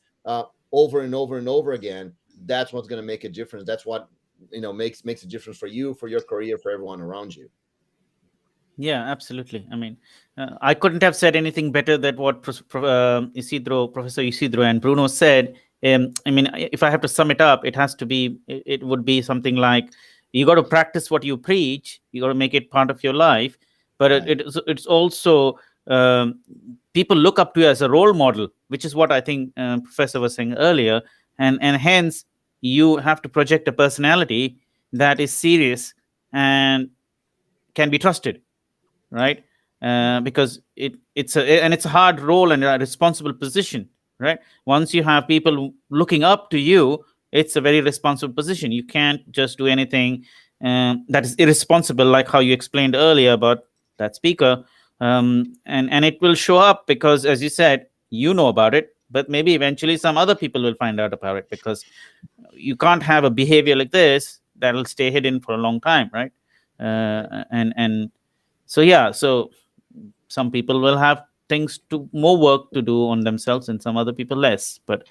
over and over and over again. That's what's going to make a difference. That's what makes a difference for you, for your career, for everyone around you. Yeah, absolutely. I mean, I couldn't have said anything better than what Professor Isidro and Bruno said. I mean, if I have to sum it up, it would be something like, you got to practice what you preach. You got to make it part of your life. But Right. it's also, people look up to you as a role model, which is what I think Professor was saying earlier. And hence, you have to project a personality that is serious and can be trusted, right? Because it's a hard role and a responsible position, right? Once you have people looking up to you, it's a very responsible position. You can't just do anything that is irresponsible, like how you explained earlier about that speaker. And it will show up because, as you said, you know about it, but maybe eventually some other people will find out about it, because you can't have a behavior like this that will stay hidden for a long time, right? So some people will have more work to do on themselves, and some other people less. But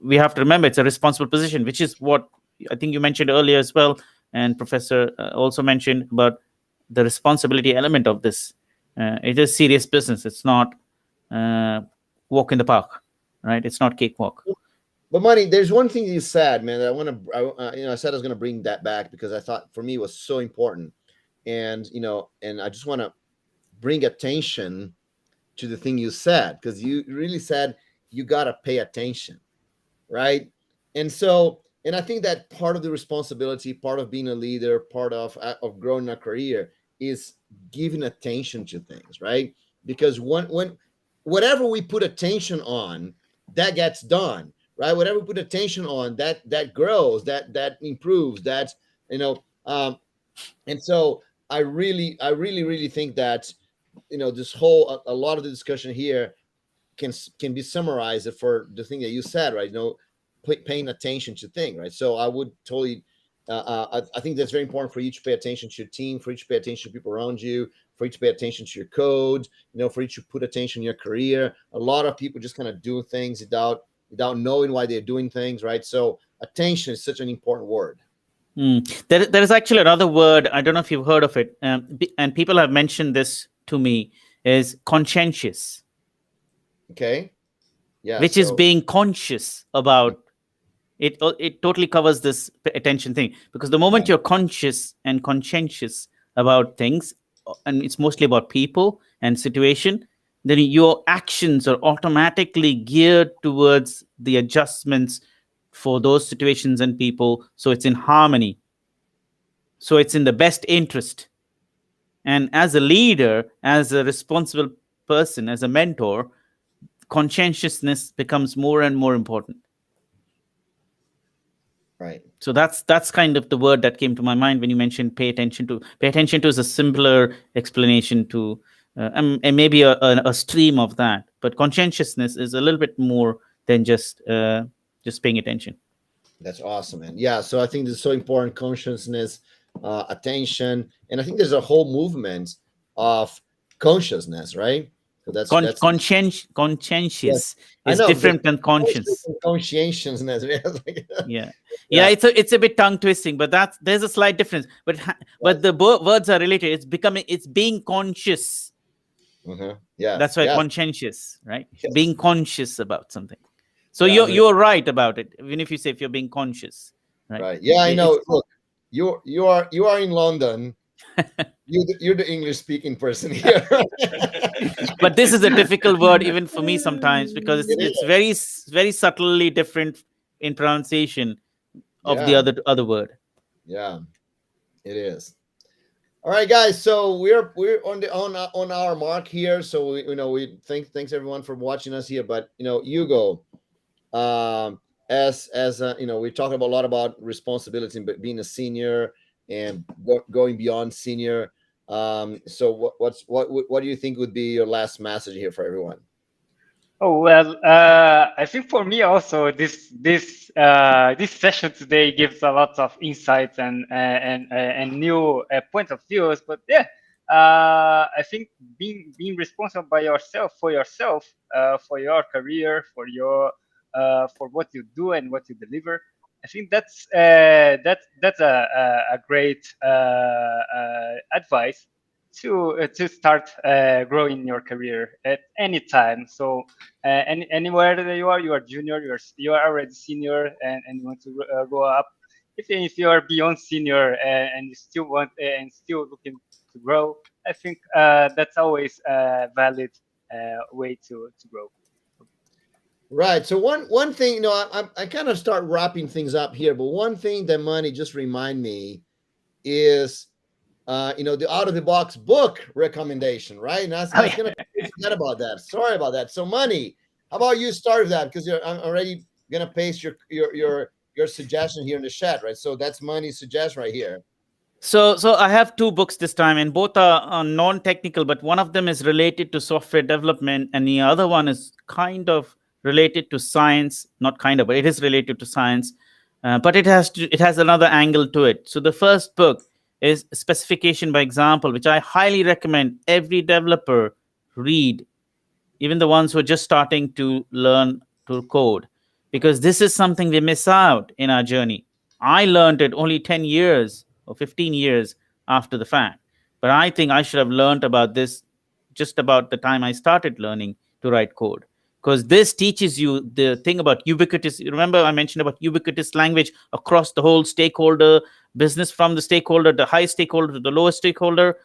we have to remember, it's a responsible position, which is what I think you mentioned earlier as well, and Professor also mentioned about the responsibility element of this. It is serious business. It's not walk in the park, right? It's not cakewalk. But Manny, there's one thing you said, man, that I said I was going to bring that back, because I thought for me it was so important. And I just want to bring attention to the thing you said, because you really said you got to pay attention, right? And I think that part of the responsibility, part of being a leader, part of growing a career is giving attention to things, right? Because when whatever we put attention on, that gets done, right? Whatever we put attention on, that grows, that improves, and so I really think that this whole a lot of the discussion here can be summarized for the thing that you said, right? Paying attention to things, right? So I would totally I think that's very important for you to pay attention to your team, for you to pay attention to people around you, for you to pay attention to your code, for you to put attention in your career. A lot of people just kind of do things without knowing why they're doing things, right? So attention is such an important word. There is actually another word, I don't know if you've heard of it, and people have mentioned this to me, is conscientious. Okay. Yeah. Which is being conscious about it. It totally covers this attention thing, because the moment you're conscious and conscientious about things, and it's mostly about people and situation, then your actions are automatically geared towards the adjustments for those situations and people, so it's in harmony, so it's in the best interest. And as a leader, as a responsible person, as a mentor, conscientiousness becomes more and more important. Right. So that's kind of the word that came to my mind when you mentioned pay attention to. Pay attention to is a simpler explanation to, and maybe a stream of that. But conscientiousness is a little bit more than just paying attention. That's awesome, man. Yeah. So I think this is so important: consciousness, attention, and I think there's a whole movement of consciousness, right? So that's conscientious yes, is different than conscious. Conscientiousness. Yeah. It's a bit tongue twisting, but there's a slight difference. But the words are related. It's being conscious. Yeah, that's why conscientious, right? Yes. Being conscious about something. So you're right about it, even if you say if you're being conscious, right? Right. Yeah, I know. Look, you are in London, You're the English speaking person here. But this is a difficult word even for me sometimes, because It it's is. very subtly different in pronunciation of the Yeah, other word. yeah, it is. All right, guys. So we're on our mark here. So we thanks everyone for watching us here. But Hugo, as we talk about a lot about responsibility, but being a senior and going beyond senior. So what do you think would be your last message here for everyone? Oh well, I think for me also this session today gives a lot of insights and new point of views. But yeah, I think being responsible by yourself for your career, for what you do and what you deliver. I think that's a great advice to start growing your career at any time. So anywhere that you are junior, you are already senior, and you want to go up. Even if you are beyond senior and you still want and still looking to grow, I think that's always a valid way to grow. Right. So one thing, I kind of start wrapping things up here, but one thing that Money just remind me is the out of the box book recommendation, right? And I was gonna forget about that. Sorry about that. So Money, how about you start with that? Because I'm already gonna paste your suggestion here in the chat, right? So that's Money's suggestion right here. So I have two books this time, and both are non-technical, but one of them is related to software development, and the other one is kind of related to science. Not kind of, but it is related to science. But it has another angle to it. So the first book is Specification by Example, which I highly recommend every developer read, even the ones who are just starting to learn to code, because this is something we miss out in our journey. I learned it only 10 years or 15 years after the fact, but I think I should have learned about this just about the time I started learning to write code, because this teaches you the thing about ubiquitous. Remember I mentioned about ubiquitous language across the whole stakeholder business, from the stakeholder, the high stakeholder to the lowest stakeholder.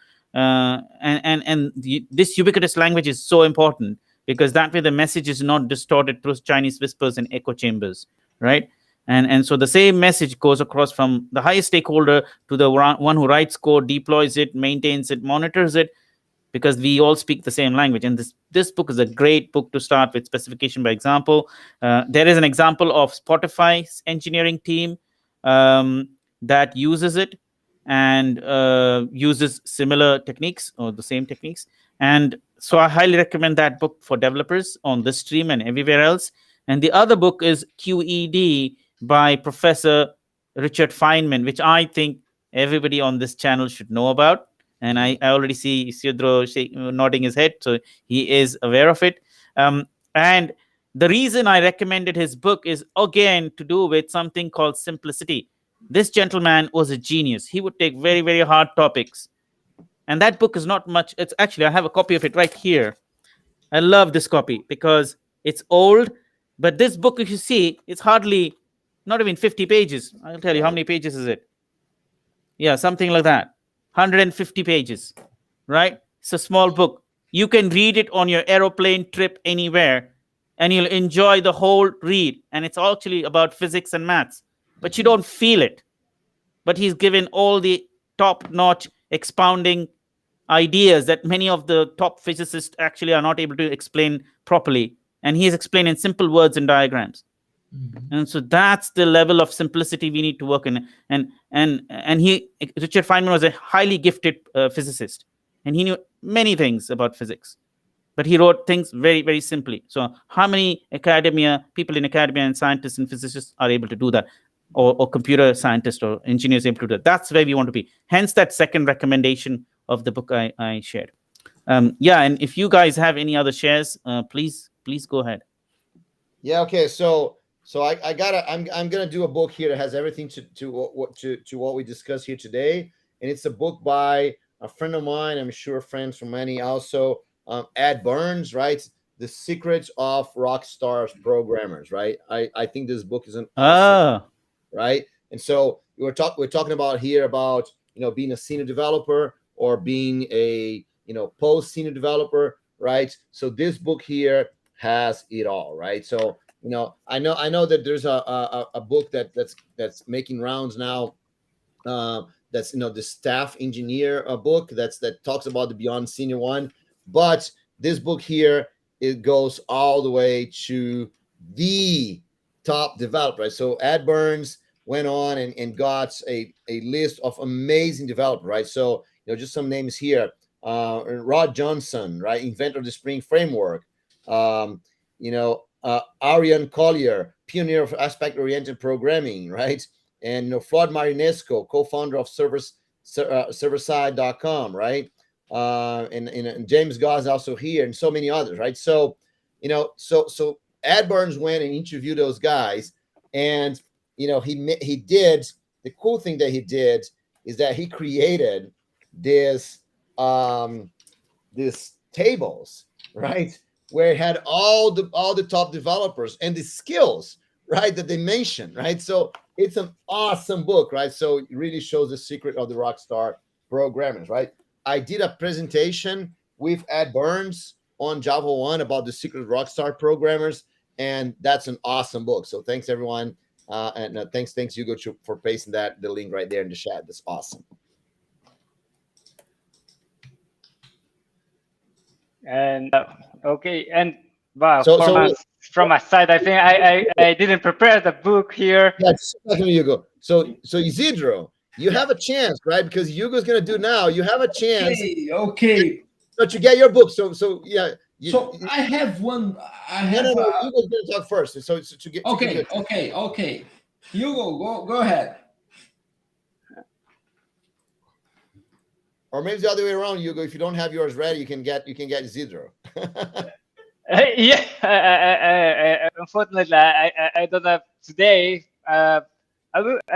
This ubiquitous language is so important, because that way the message is not distorted through Chinese whispers and echo chambers, right? And so the same message goes across from the highest stakeholder to the one who writes code, deploys it, maintains it, monitors it, because we all speak the same language. And this book is a great book to start with, Specification by Example. There is an example of Spotify's engineering team that uses it and uses similar techniques or the same techniques. And so I highly recommend that book for developers on this stream and everywhere else. And the other book is QED by Professor Richard Feynman, which I think everybody on this channel should know about. And I already see Isidro nodding his head, so he is aware of it. And the reason I recommended his book is, again, to do with something called simplicity. This gentleman was a genius. He would take very, very hard topics. And that book is not much. It's actually, I have a copy of it right here. I love this copy because it's old. But this book, if you see, it's hardly, not even 50 pages. I'll tell you, how many pages is it? Yeah, something like that. 150 pages, right? It's a small book. You can read it on your aeroplane trip anywhere, and you'll enjoy the whole read. And it's actually about physics and maths, but you don't feel it. But he's given all the top-notch expounding ideas that many of the top physicists actually are not able to explain properly. And he's explained in simple words and diagrams. And so that's the level of simplicity we need to work in. And Richard Feynman was a highly gifted physicist, and he knew many things about physics, but he wrote things very, very simply. So how many people in academia and scientists and physicists are able to do that, or computer scientists or engineers able to do that? That's where we want to be. Hence that second recommendation of the book I shared. And if you guys have any other shares, please go ahead. Yeah. Okay. So I'm gonna do a book here that has everything to what we discussed here today, and it's a book by a friend of mine. I'm sure friends from many also, Ed Burns, right? The Secrets of Rockstar Programmers, right? I think this book is an awesome, right? And so we're talking about here about being a senior developer or being a post senior developer, right? So this book here has it all, right? So I know that there's a book that's making rounds now. That's the staff engineer book that talks about the Beyond Senior one, but this book here, it goes all the way to the top developer, right? So Ed Burns went on and got a list of amazing developers, right? So just some names here: Rod Johnson, right, inventor of the Spring Framework. Ariane Collier, pioneer of aspect-oriented programming, right? And Flod Marinesco, co-founder of serverside.com, right? And James Goss also here, and so many others, right? So, so Ed Burns went and interviewed those guys, and he did the cool thing that he did is that he created this tables, right, where it had all the top developers and the skills, right, that they mentioned, right? So it's an awesome book, right? So it really shows the secret of the rockstar programmers, right? I did a presentation with Ed Burns on Java 1 about the secret of rockstar programmers, and that's an awesome book. So thanks everyone, and thanks Hugo for pasting the link right there in the chat. That's awesome. And okay, and wow, So from my side, I think I didn't prepare the book here. That's Hugo. So Isidro, you have a chance, right? Because Hugo's gonna do now. You have a chance. Okay. So to get your book. So yeah. I have one. No. Hugo's gonna talk first. So to get. Okay. Hugo, go ahead. Or maybe the other way around, Hugo. If you don't have yours ready, you can get Isidro. Yeah, unfortunately, I don't have today. I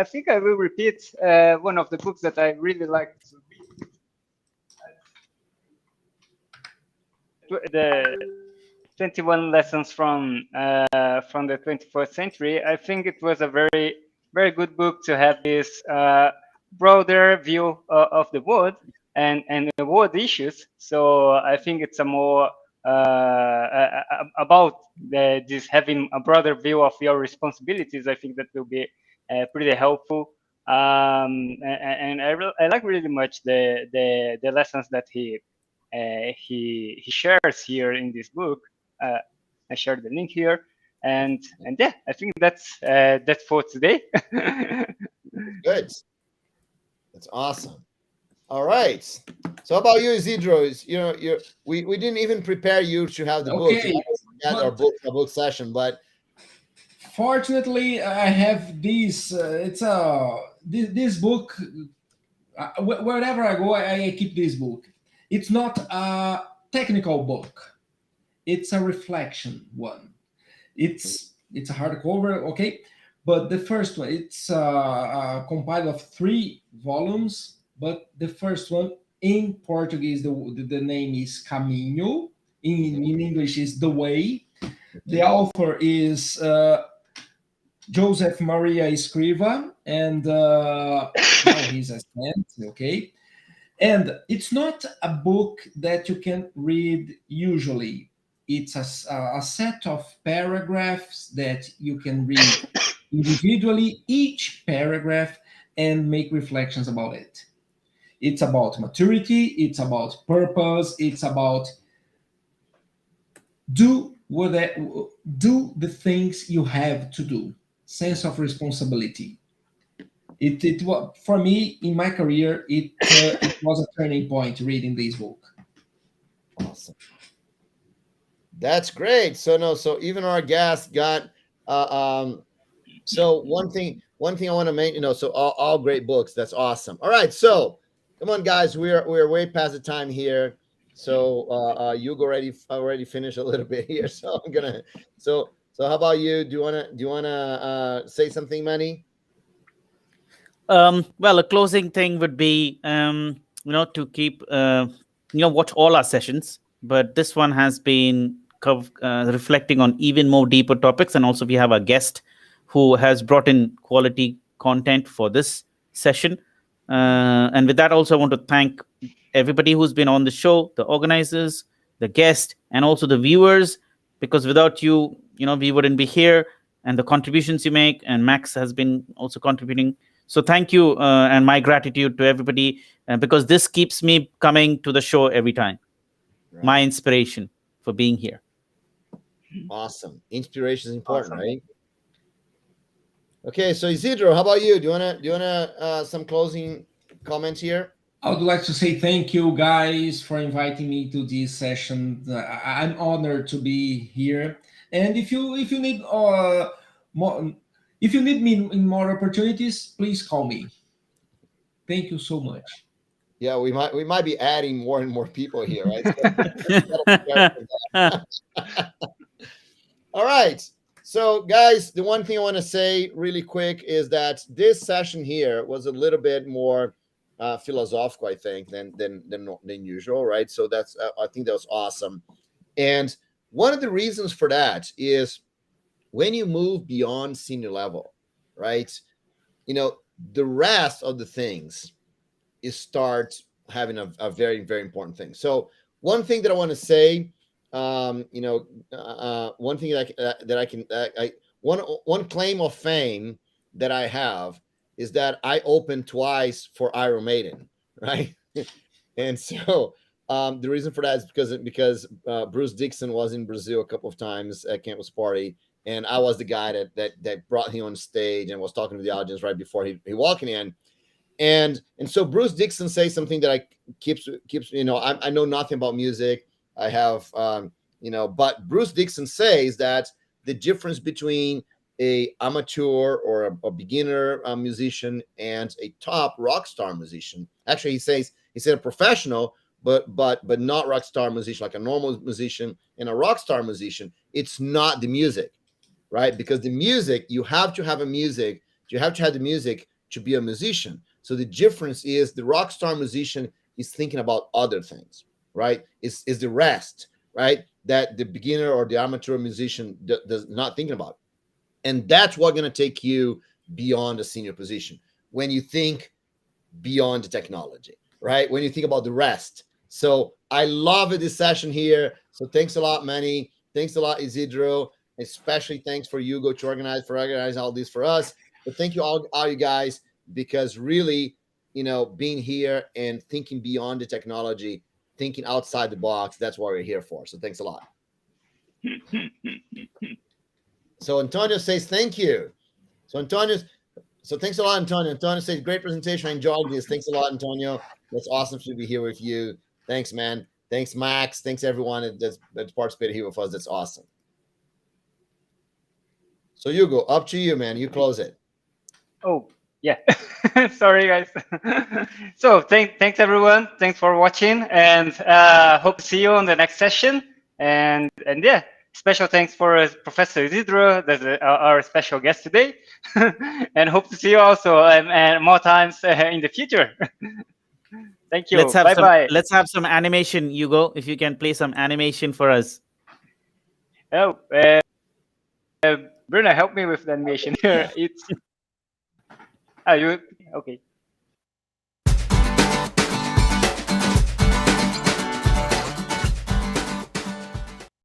think I will repeat one of the books that I really like to read. The 21 Lessons from the 21st Century. I think it was a very, very good book to have this broader view of the world and the world issues. So I think it's a more about this having a broader view of your responsibilities. I think that will be pretty helpful. And I like really much the lessons that he shares here in this book. I shared the link here, and yeah, I think that's for today. Good. That's awesome. All right. So how about you, Isidro? We didn't even prepare you to have the book. We had our book session, but fortunately, I have this. This book. Wherever I go, I keep this book. It's not a technical book. It's a reflection one. It's a hardcover, okay. But the first one, it's compiled of 3 volumes. But the first one in Portuguese, the name is Caminho. In English is The Way. The author is Joseph Maria Escriva, and now he's a saint, okay? And it's not a book that you can read usually. It's a set of paragraphs that you can read individually, each paragraph, and make reflections about it. It's about maturity. It's about purpose. It's about do the things you have to do. Sense of responsibility. It was, for me in my career. It was a turning point reading this book. Awesome. That's great. So even our guest got. So one thing I want to mention. So all great books. That's awesome. All right. So. Come on, guys. We're way past the time here. So Hugo already finished a little bit here. So I'm gonna. So how about you? Do you wanna say something, Manny? Well, a closing thing would be to keep watch all our sessions, but this one has been reflecting on even more deeper topics, and also we have a guest who has brought in quality content for this session. And with that, also I want to thank everybody who's been on the show, the organizers, the guests, and also the viewers, because without you, we wouldn't be here, and the contributions you make, and Max has been also contributing. So thank you, and my gratitude to everybody, because this keeps me coming to the show every time. Right. My inspiration for being here. Awesome. Inspiration is important, right? Okay, so Isidro, how about you? Do you wanna some closing comments here? I would like to say thank you guys for inviting me to this session. I'm honored to be here. And if you need more, if you need me in more opportunities, please call me. Thank you so much. Yeah, we might be adding more and more people here, right? All right. So, guys, the one thing I want to say really quick is that this session here was a little bit more philosophical, I think, than usual, right? So that's I think that was awesome. And one of the reasons for that is when you move beyond senior level, right? The rest of the things is start having a very, very important thing. So one thing that I want to say, one thing one claim of fame that I have is that I opened twice for Iron Maiden, right? And so the reason for that is because Bruce Dickinson was in Brazil a couple of times at Campus Party, and I was the guy that brought him on stage and was talking to the audience right before he walking in. And so Bruce Dickinson says something that I keeps I know nothing about music. I have but Bruce Dickinson says that the difference between a amateur or a beginner musician and a top rock star musician, actually he said a professional but not rock star musician, like a normal musician and a rock star musician, it's not the music, right? Because the music, you have to have the music to be a musician. So the difference is the rock star musician is thinking about other things, right? Is the rest, right? That the beginner or the amateur musician does not thinking about. And that's what's going to take you beyond a senior position. When you think beyond the technology, right? When you think about the rest. So I love this session here. So thanks a lot, Manny. Thanks a lot, Isidro. Especially thanks for Hugo to organize all this for us. But thank you all you guys, because really, being here and thinking beyond the technology, thinking outside the box, that's what we're here for. So thanks a lot. So Antonio says thank you. So thanks a lot, Antonio. Antonio says great presentation. I enjoyed this. Thanks a lot, Antonio. That's awesome to be here with you. Thanks, man. Thanks, Max. Thanks everyone that's participated here with us. That's awesome. So Hugo, up to you, man. You close it. Oh, yeah. Sorry, guys. So thanks everyone. Thanks for watching, and hope to see you on the next session. And yeah, special thanks for Professor Isidro, that's our special guest today. And hope to see you also and more times in the future. Thank you. Bye-bye. Let's have some animation, Hugo. If you can play some animation for us. Oh, Bruno, help me with the animation here. It's you okay?